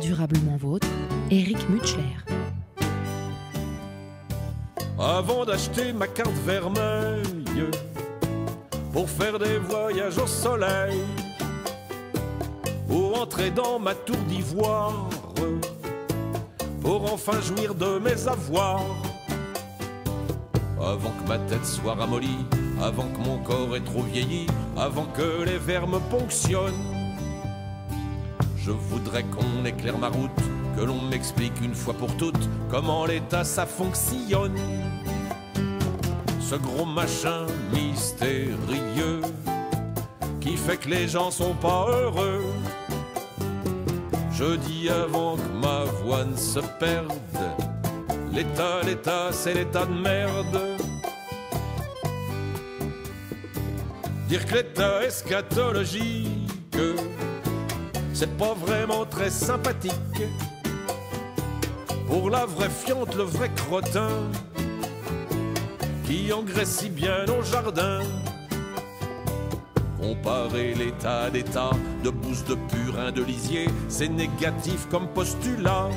Durablement vôtre, Éric Mutchler. Avant d'acheter ma carte vermeille pour faire des voyages au soleil ou entrer dans ma tour d'ivoire pour enfin jouir de mes avoirs, avant que ma tête soit ramollie, avant que mon corps ait trop vieilli, avant que les vers me ponctionnent, je voudrais qu'on éclaire ma route, que l'on m'explique une fois pour toutes comment l'état ça fonctionne. Ce gros machin mystérieux qui fait que les gens sont pas heureux. Je dis avant que ma voix ne se perde, l'état, c'est l'état de merde. Dire que l'état eschatologique, c'est pas vraiment très sympathique. Pour la vraie fiente, le vrai crottin qui engraisse si bien nos jardins. Comparer l'état d'état de bouse de purin de lisier, c'est négatif comme postulat.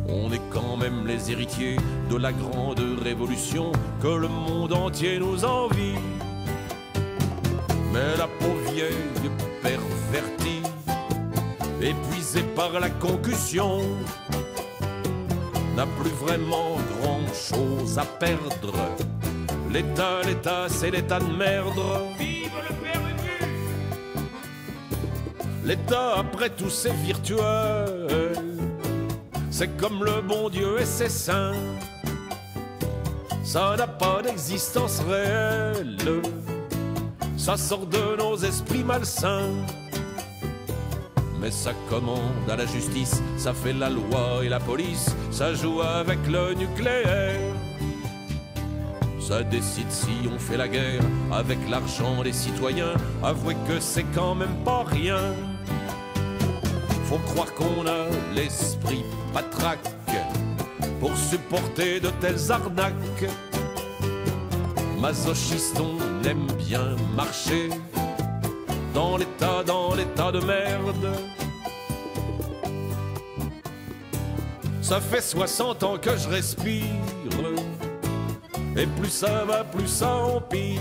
On est quand même les héritiers de la grande révolution que le monde entier nous envie. Mais la pauvre vieille pervertie, épuisée par la concussion, n'a plus vraiment grand chose à perdre. L'état, c'est l'état de merde. Vive le perdu! L'état, après tout, c'est virtuel. C'est comme le bon Dieu et ses saints. Ça n'a pas d'existence réelle. Ça sort de nos esprits malsains. Mais ça commande à la justice, ça fait la loi et la police, ça joue avec le nucléaire. Ça décide si on fait la guerre avec l'argent des citoyens. Avouez que c'est quand même pas rien. Faut croire qu'on a l'esprit patraque pour supporter de telles arnaques. Masochiste, on aime bien marcher dans l'état de merde. Ça fait 60 ans que je respire, et plus ça va, plus ça empire.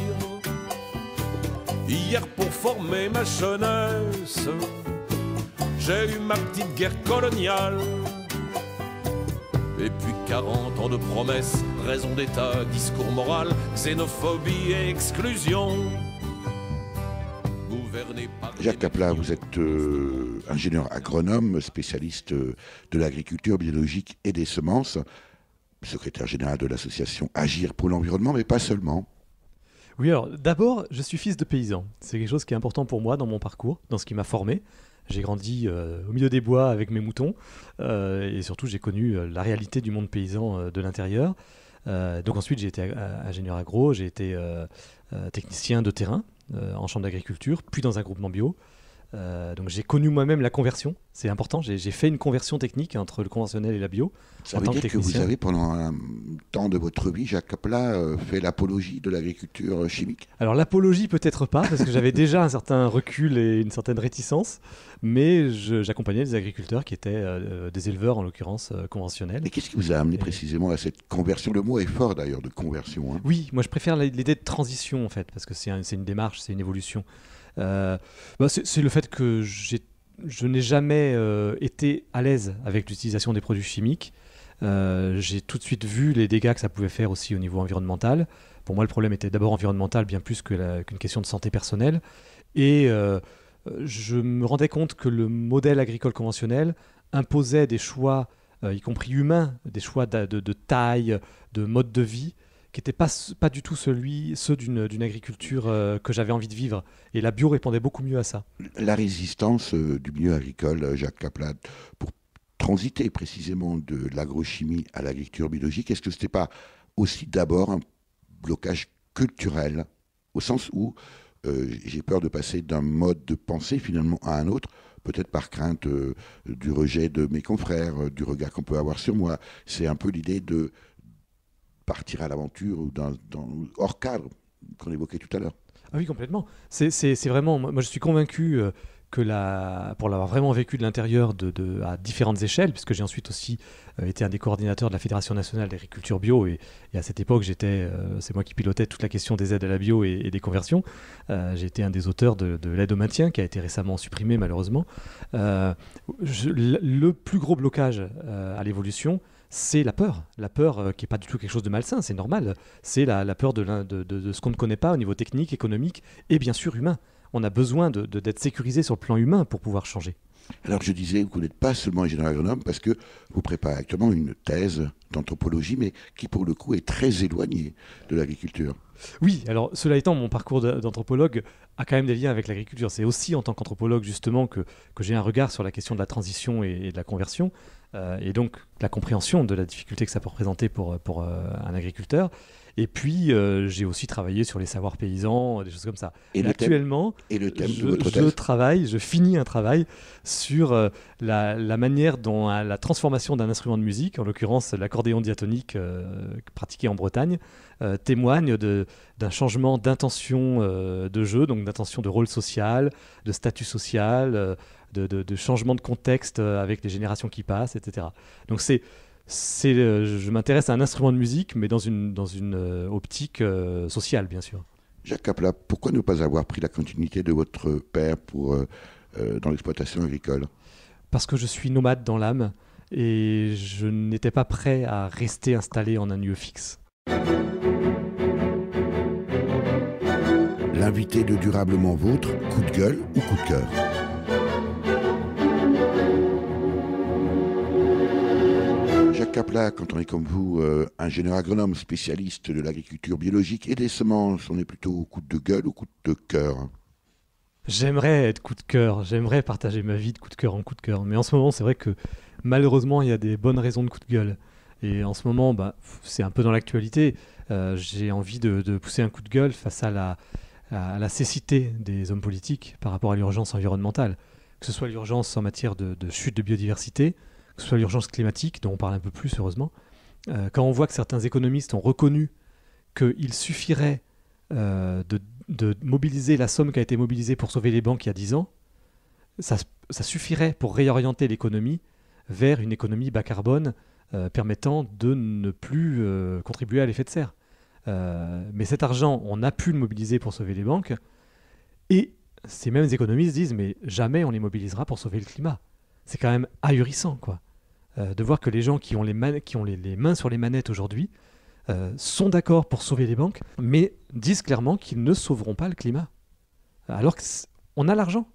Hier, pour former ma jeunesse, j'ai eu ma petite guerre coloniale. Et puis 40 ans de promesses, raison d'état, discours moral, xénophobie et exclusion. Jacques Kapla, vous êtes ingénieur agronome, spécialiste de l'agriculture biologique et des semences, secrétaire général de l'association Agir pour l'environnement, mais pas seulement. Oui, alors d'abord, je suis fils de paysan. C'est quelque chose qui est important pour moi dans mon parcours, dans ce qui m'a formé. J'ai grandi au milieu des bois avec mes moutons et surtout j'ai connu la réalité du monde paysan de l'intérieur. Donc ensuite j'ai été ingénieur agro, j'ai été technicien de terrain en chambre d'agriculture, puis dans un groupement bio. Donc j'ai connu moi-même la conversion, c'est important, j'ai fait une conversion technique entre le conventionnel et la bio. Ça veut dire que vous avez pendant un temps de votre vie, Jacques Capla, fait l'apologie de l'agriculture chimique? Alors l'apologie peut-être pas, parce que j'avais déjà un certain recul et une certaine réticence, mais j'accompagnais des agriculteurs qui étaient des éleveurs en l'occurrence conventionnels. Et qu'est-ce qui vous a amené précisément à cette conversion? Le mot est fort d'ailleurs, de conversion. Hein. Oui, moi je préfère l'idée de transition en fait, parce que c'est une démarche, c'est une évolution. C'est le fait que je n'ai jamais été à l'aise avec l'utilisation des produits chimiques. J'ai tout de suite vu les dégâts que ça pouvait faire aussi au niveau environnemental. Pour moi, le problème était d'abord environnemental, bien plus qu'une question de santé personnelle. Et je me rendais compte que le modèle agricole conventionnel imposait des choix, y compris humains, des choix de taille, de mode de vie, qui n'étaient pas du tout ceux d'une agriculture que j'avais envie de vivre. Et la bio répondait beaucoup mieux à ça. La résistance du milieu agricole, Jacques Capla, pour transiter précisément de l'agrochimie à l'agriculture biologique, est-ce que ce n'était pas aussi d'abord un blocage culturel, au sens où j'ai peur de passer d'un mode de pensée finalement à un autre, peut-être par crainte du rejet de mes confrères, du regard qu'on peut avoir sur moi. C'est un peu l'idée de partir à l'aventure ou hors cadre qu'on évoquait tout à l'heure. Ah oui, complètement. C'est vraiment... Moi, je suis convaincu que pour l'avoir vraiment vécu de l'intérieur à différentes échelles, puisque j'ai ensuite aussi été un des coordinateurs de la Fédération nationale d'agriculture bio, et à cette époque, c'est moi qui pilotais toute la question des aides à la bio et des conversions. J'ai été un des auteurs de l'aide au maintien, qui a été récemment supprimée, malheureusement. Le plus gros blocage à l'évolution, c'est la peur qui n'est pas du tout quelque chose de malsain, c'est normal. C'est la peur de ce qu'on ne connaît pas au niveau technique, économique et bien sûr humain. On a besoin d'être sécurisé sur le plan humain pour pouvoir changer. Alors je disais, vous n'êtes pas seulement ingénieur agronome parce que vous préparez actuellement une thèse d'anthropologie, mais qui pour le coup est très éloignée de l'agriculture. Oui, alors cela étant, mon parcours d'anthropologue a quand même des liens avec l'agriculture. C'est aussi en tant qu'anthropologue justement que j'ai un regard sur la question de la transition et de la conversion, et donc la compréhension de la difficulté que ça peut représenter pour un agriculteur. Et puis, j'ai aussi travaillé sur les savoirs paysans, des choses comme ça. Et actuellement, je finis un travail sur la manière dont la transformation d'un instrument de musique, en l'occurrence l'accordéon diatonique pratiqué en Bretagne, témoigne d'un changement d'intention de jeu, donc d'intention de rôle social, de statut social, de changement de contexte avec les générations qui passent, etc. Donc je m'intéresse à un instrument de musique, mais dans une optique sociale, bien sûr. Jacques Capla, pourquoi ne pas avoir pris la continuité de votre père dans l'exploitation agricole? Parce que je suis nomade dans l'âme et je n'étais pas prêt à rester installé en un lieu fixe. L'invité de Durablement Vôtre, coup de gueule ou coup de cœur? Jacques Capla, quand on est comme vous, ingénieur agronome, spécialiste de l'agriculture biologique et des semences, on est plutôt coup de gueule ou coup de cœur? J'aimerais être coup de cœur, j'aimerais partager ma vie de coup de cœur en coup de cœur, mais en ce moment c'est vrai que malheureusement il y a des bonnes raisons de coup de gueule. Et en ce moment, c'est un peu dans l'actualité, j'ai envie de pousser un coup de gueule face à la cécité des hommes politiques par rapport à l'urgence environnementale, que ce soit l'urgence en matière de chute de biodiversité, que ce soit l'urgence climatique, dont on parle un peu plus heureusement. Quand on voit que certains économistes ont reconnu qu'il suffirait de mobiliser la somme qui a été mobilisée pour sauver les banques il y a 10 ans, ça suffirait pour réorienter l'économie vers une économie bas carbone permettant de ne plus contribuer à l'effet de serre. Mais cet argent, on a pu le mobiliser pour sauver les banques, et ces mêmes économistes disent mais jamais on les mobilisera pour sauver le climat. C'est quand même ahurissant, quoi. De voir que les gens qui ont les mains sur les manettes aujourd'hui sont d'accord pour sauver les banques, mais disent clairement qu'ils ne sauveront pas le climat. Alors qu'on a l'argent.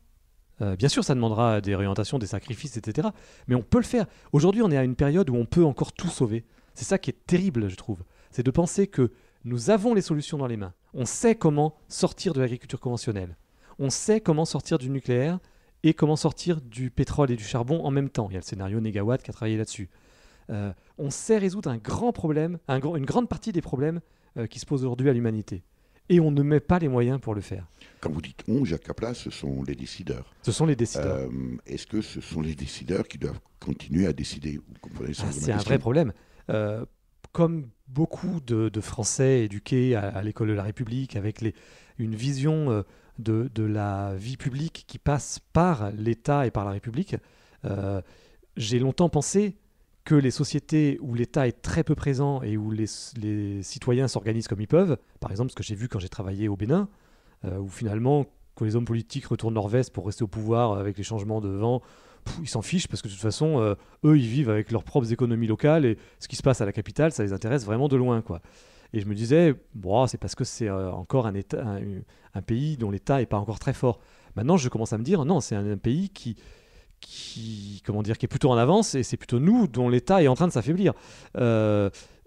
Bien sûr, ça demandera des réorientations, des sacrifices, etc. Mais on peut le faire. Aujourd'hui, on est à une période où on peut encore tout sauver. C'est ça qui est terrible, je trouve. C'est de penser que nous avons les solutions dans les mains. On sait comment sortir de l'agriculture conventionnelle. On sait comment sortir du nucléaire et comment sortir du pétrole et du charbon en même temps. Il y a le scénario Négawatt qui a travaillé là-dessus. On sait résoudre un grand problème, une grande partie des problèmes qui se posent aujourd'hui à l'humanité. Et on ne met pas les moyens pour le faire. Quand vous dites on, Jacques Kaplan, ce sont les décideurs. Ce sont les décideurs. Est-ce que ce sont les décideurs qui doivent continuer à décider? Vous comprenez ça? C'est un vrai problème. Comme beaucoup de Français éduqués à l'école de la République, avec une vision de la vie publique qui passe par l'État et par la République, j'ai longtemps pensé que les sociétés où l'État est très peu présent et où les citoyens s'organisent comme ils peuvent, par exemple ce que j'ai vu quand j'ai travaillé au Bénin, où finalement, quand les hommes politiques retournent leur veste pour rester au pouvoir avec les changements de vent, ils s'en fichent parce que de toute façon, eux, ils vivent avec leurs propres économies locales et ce qui se passe à la capitale, ça les intéresse vraiment de loin, quoi. Et je me disais, bon, c'est parce que c'est encore un pays dont l'État n'est pas encore très fort. Maintenant, je commence à me dire, non, c'est un pays qui est plutôt en avance et c'est plutôt nous dont l'État est en train de s'affaiblir.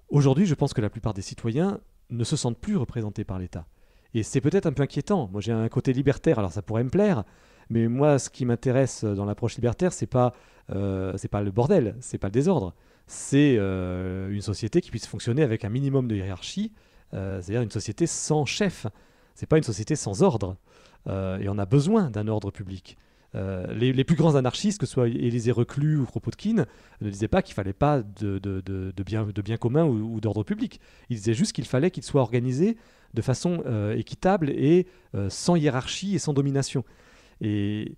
Aujourd'hui, je pense que la plupart des citoyens ne se sentent plus représentés par l'État. Et c'est peut-être un peu inquiétant. Moi, j'ai un côté libertaire, alors ça pourrait me plaire, mais moi, ce qui m'intéresse dans l'approche libertaire, c'est pas le bordel, c'est pas le désordre. C'est une société qui puisse fonctionner avec un minimum de hiérarchie, c'est-à-dire une société sans chef. C'est pas une société sans ordre. Et on a besoin d'un ordre public. Les plus grands anarchistes, que ce soit Élisée Reclus ou Kropotkin, ne disaient pas qu'il fallait pas de bien commun ou d'ordre public. Ils disaient juste qu'il fallait qu'il soit organisé de façon équitable et sans hiérarchie et sans domination. Et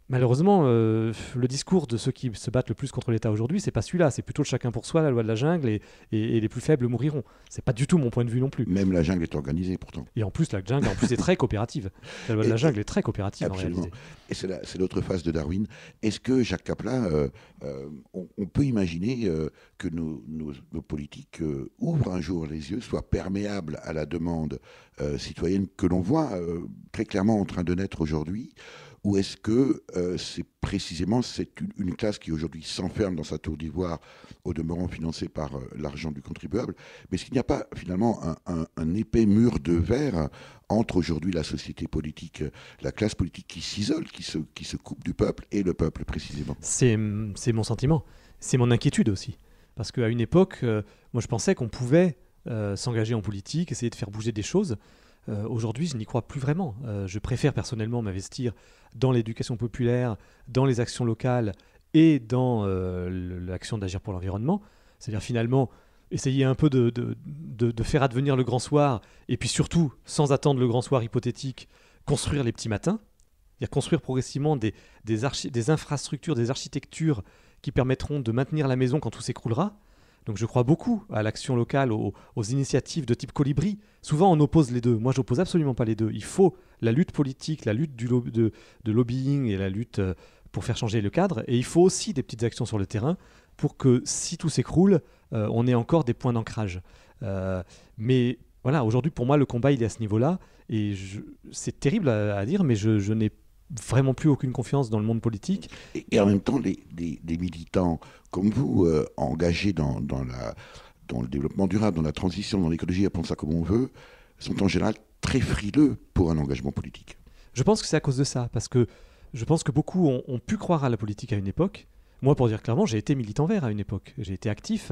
malheureusement, le discours de ceux qui se battent le plus contre l'État aujourd'hui, c'est pas celui-là. C'est plutôt le chacun pour soi, la loi de la jungle, et les plus faibles mouriront. C'est pas du tout mon point de vue non plus. Même la jungle est organisée pourtant. Et en plus, la jungle est très coopérative. La loi de la jungle est très coopérative absolument. en réalité. Et c'est l'autre phase de Darwin. Est-ce que, Jacques Kaplan, on peut imaginer que nos politiques ouvrent un jour les yeux, soient perméables à la demande citoyenne que l'on voit très clairement en train de naître aujourd'hui? Ou est-ce que c'est précisément une classe qui aujourd'hui s'enferme dans sa tour d'ivoire, au demeurant financée par l'argent du contribuable? Mais est-ce qu'il n'y a pas finalement un épais mur de verre entre aujourd'hui la société politique, la classe politique qui s'isole, qui se coupe du peuple et le peuple précisément? C'est mon sentiment, c'est mon inquiétude aussi. Parce qu'à une époque, moi je pensais qu'on pouvait s'engager en politique, essayer de faire bouger des choses. Aujourd'hui, je n'y crois plus vraiment. Je préfère personnellement m'investir dans l'éducation populaire, dans les actions locales et dans l'action d'agir pour l'environnement. C'est-à-dire finalement essayer un peu de faire advenir le grand soir et puis surtout, sans attendre le grand soir hypothétique, construire les petits matins. C'est-à-dire construire progressivement des infrastructures, des architectures qui permettront de maintenir la maison quand tout s'écroulera. Donc je crois beaucoup à l'action locale, aux initiatives de type Colibri. Souvent on oppose les deux. Moi je n'oppose absolument pas les deux. Il faut la lutte politique, la lutte de lobbying et la lutte pour faire changer le cadre. Et il faut aussi des petites actions sur le terrain pour que si tout s'écroule, on ait encore des points d'ancrage. Mais voilà, aujourd'hui pour moi le combat il est à ce niveau-là. Et c'est terrible à dire, mais je n'ai vraiment plus aucune confiance dans le monde politique. Et en même temps, des militants comme vous, engagés dans le développement durable, dans la transition, dans l'écologie, appelons ça comme on veut, sont en général très frileux pour un engagement politique. Je pense que c'est à cause de ça, parce que je pense que beaucoup ont pu croire à la politique à une époque. Moi, pour dire clairement, j'ai été militant vert à une époque. J'ai été actif,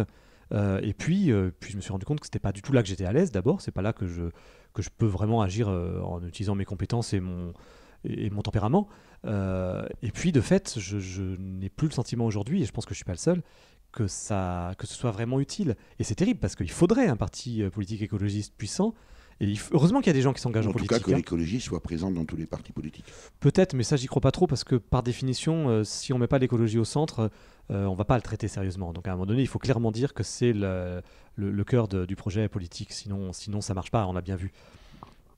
et puis je me suis rendu compte que c'était pas du tout là que j'étais à l'aise. D'abord, c'est pas là que je peux vraiment agir en utilisant mes compétences et mon tempérament. Et puis, de fait, je n'ai plus le sentiment aujourd'hui, et je pense que je ne suis pas le seul, que ce soit vraiment utile. Et c'est terrible, parce qu'il faudrait un parti politique écologiste puissant. Et heureusement qu'il y a des gens qui s'engagent en politique. En tout cas, que l'écologie soit présente dans tous les partis politiques. Peut-être, mais ça, j'y crois pas trop, parce que par définition, si on ne met pas l'écologie au centre, on ne va pas le traiter sérieusement. Donc à un moment donné, il faut clairement dire que c'est le cœur du projet politique. Sinon, ça ne marche pas, on l'a bien vu.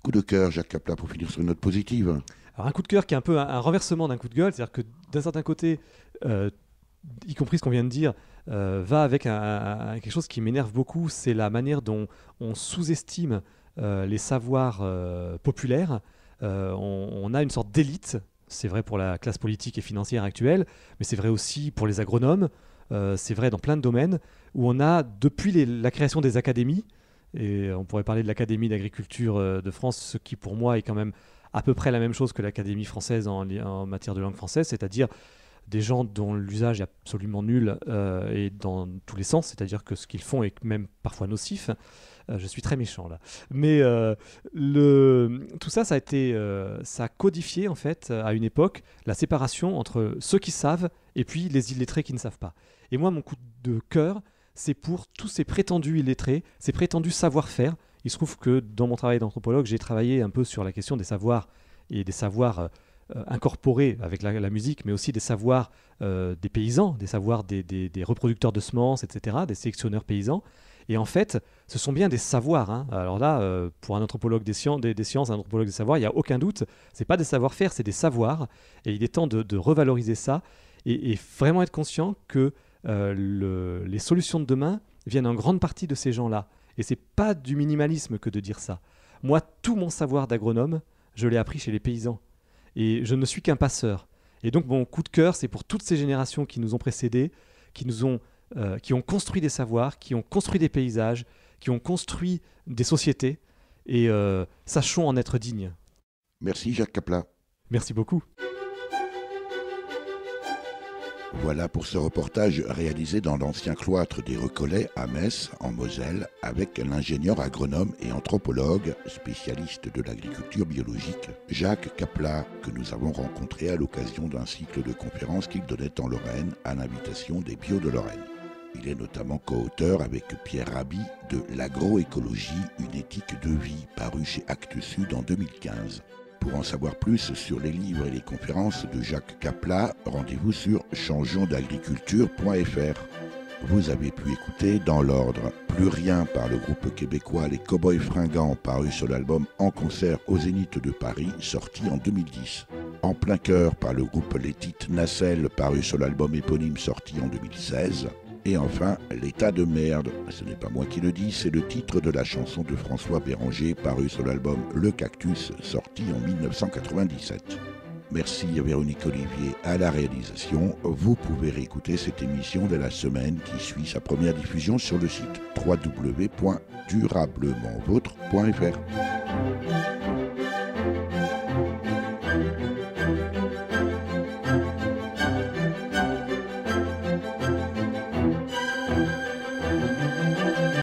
Coup de cœur, Jacques Kaplan, pour finir sur une note positive. Alors un coup de cœur qui est un peu un renversement d'un coup de gueule, c'est-à-dire que d'un certain côté, y compris ce qu'on vient de dire, va avec quelque chose qui m'énerve beaucoup, c'est la manière dont on sous-estime les savoirs populaires. On a une sorte d'élite, c'est vrai pour la classe politique et financière actuelle, mais c'est vrai aussi pour les agronomes, c'est vrai dans plein de domaines, où on a, depuis la création des académies, Et on pourrait parler de l'Académie d'agriculture de France, ce qui pour moi est quand même à peu près la même chose que l'Académie française en matière de langue française, c'est-à-dire des gens dont l'usage est absolument nul et dans tous les sens, c'est-à-dire que ce qu'ils font est même parfois nocif. Je suis très méchant là. Mais tout ça, ça a codifié en fait à une époque la séparation entre ceux qui savent et puis les illettrés qui ne savent pas. Et moi, mon coup de cœur, c'est pour tous ces prétendus illettrés, ces prétendus savoir-faire. Il se trouve que dans mon travail d'anthropologue, j'ai travaillé un peu sur la question des savoirs et des savoirs incorporés avec la musique, mais aussi des savoirs des paysans, des savoirs des reproducteurs de semences, etc., des sélectionneurs paysans. Et en fait, ce sont bien des savoirs. Hein. Alors là, pour un anthropologue des sciences, un anthropologue des savoirs, il n'y a aucun doute. Ce n'est pas des savoir-faire, c'est des savoirs. Et il est temps de revaloriser ça et vraiment être conscient que les solutions de demain viennent en grande partie de ces gens-là. Et ce n'est pas du minimalisme que de dire ça. Moi, tout mon savoir d'agronome, je l'ai appris chez les paysans. Et je ne suis qu'un passeur. Et donc, mon coup de cœur, c'est pour toutes ces générations qui nous ont précédés, qui ont construit des savoirs, qui ont construit des paysages, qui ont construit des sociétés. Et sachons en être dignes. Merci Jacques Kapla. Merci beaucoup. Voilà pour ce reportage réalisé dans l'ancien cloître des Recollets à Metz, en Moselle, avec l'ingénieur agronome et anthropologue, spécialiste de l'agriculture biologique, Jacques Kapla, que nous avons rencontré à l'occasion d'un cycle de conférences qu'il donnait en Lorraine à l'invitation des Bio de Lorraine. Il est notamment co-auteur avec Pierre Rabhi de L'agroécologie, une éthique de vie, paru chez Actes Sud en 2015. Pour en savoir plus sur les livres et les conférences de Jacques Kapla, rendez-vous sur changeonsdagriculture.fr. Vous avez pu écouter dans l'ordre Plus rien par le groupe québécois Les Cowboys Fringants, paru sur l'album En concert au Zénith de Paris, sorti en 2010. En plein cœur par le groupe Les Tites Nacelles, paru sur l'album éponyme sorti en 2016. Et enfin, L'état de merde, ce n'est pas moi qui le dis, c'est le titre de la chanson de François Béranger, paru sur l'album Le Cactus, sorti en 1997. Merci à Véronique Olivier à la réalisation. Vous pouvez réécouter cette émission de la semaine qui suit sa première diffusion sur le site www.durablementvôtre.fr.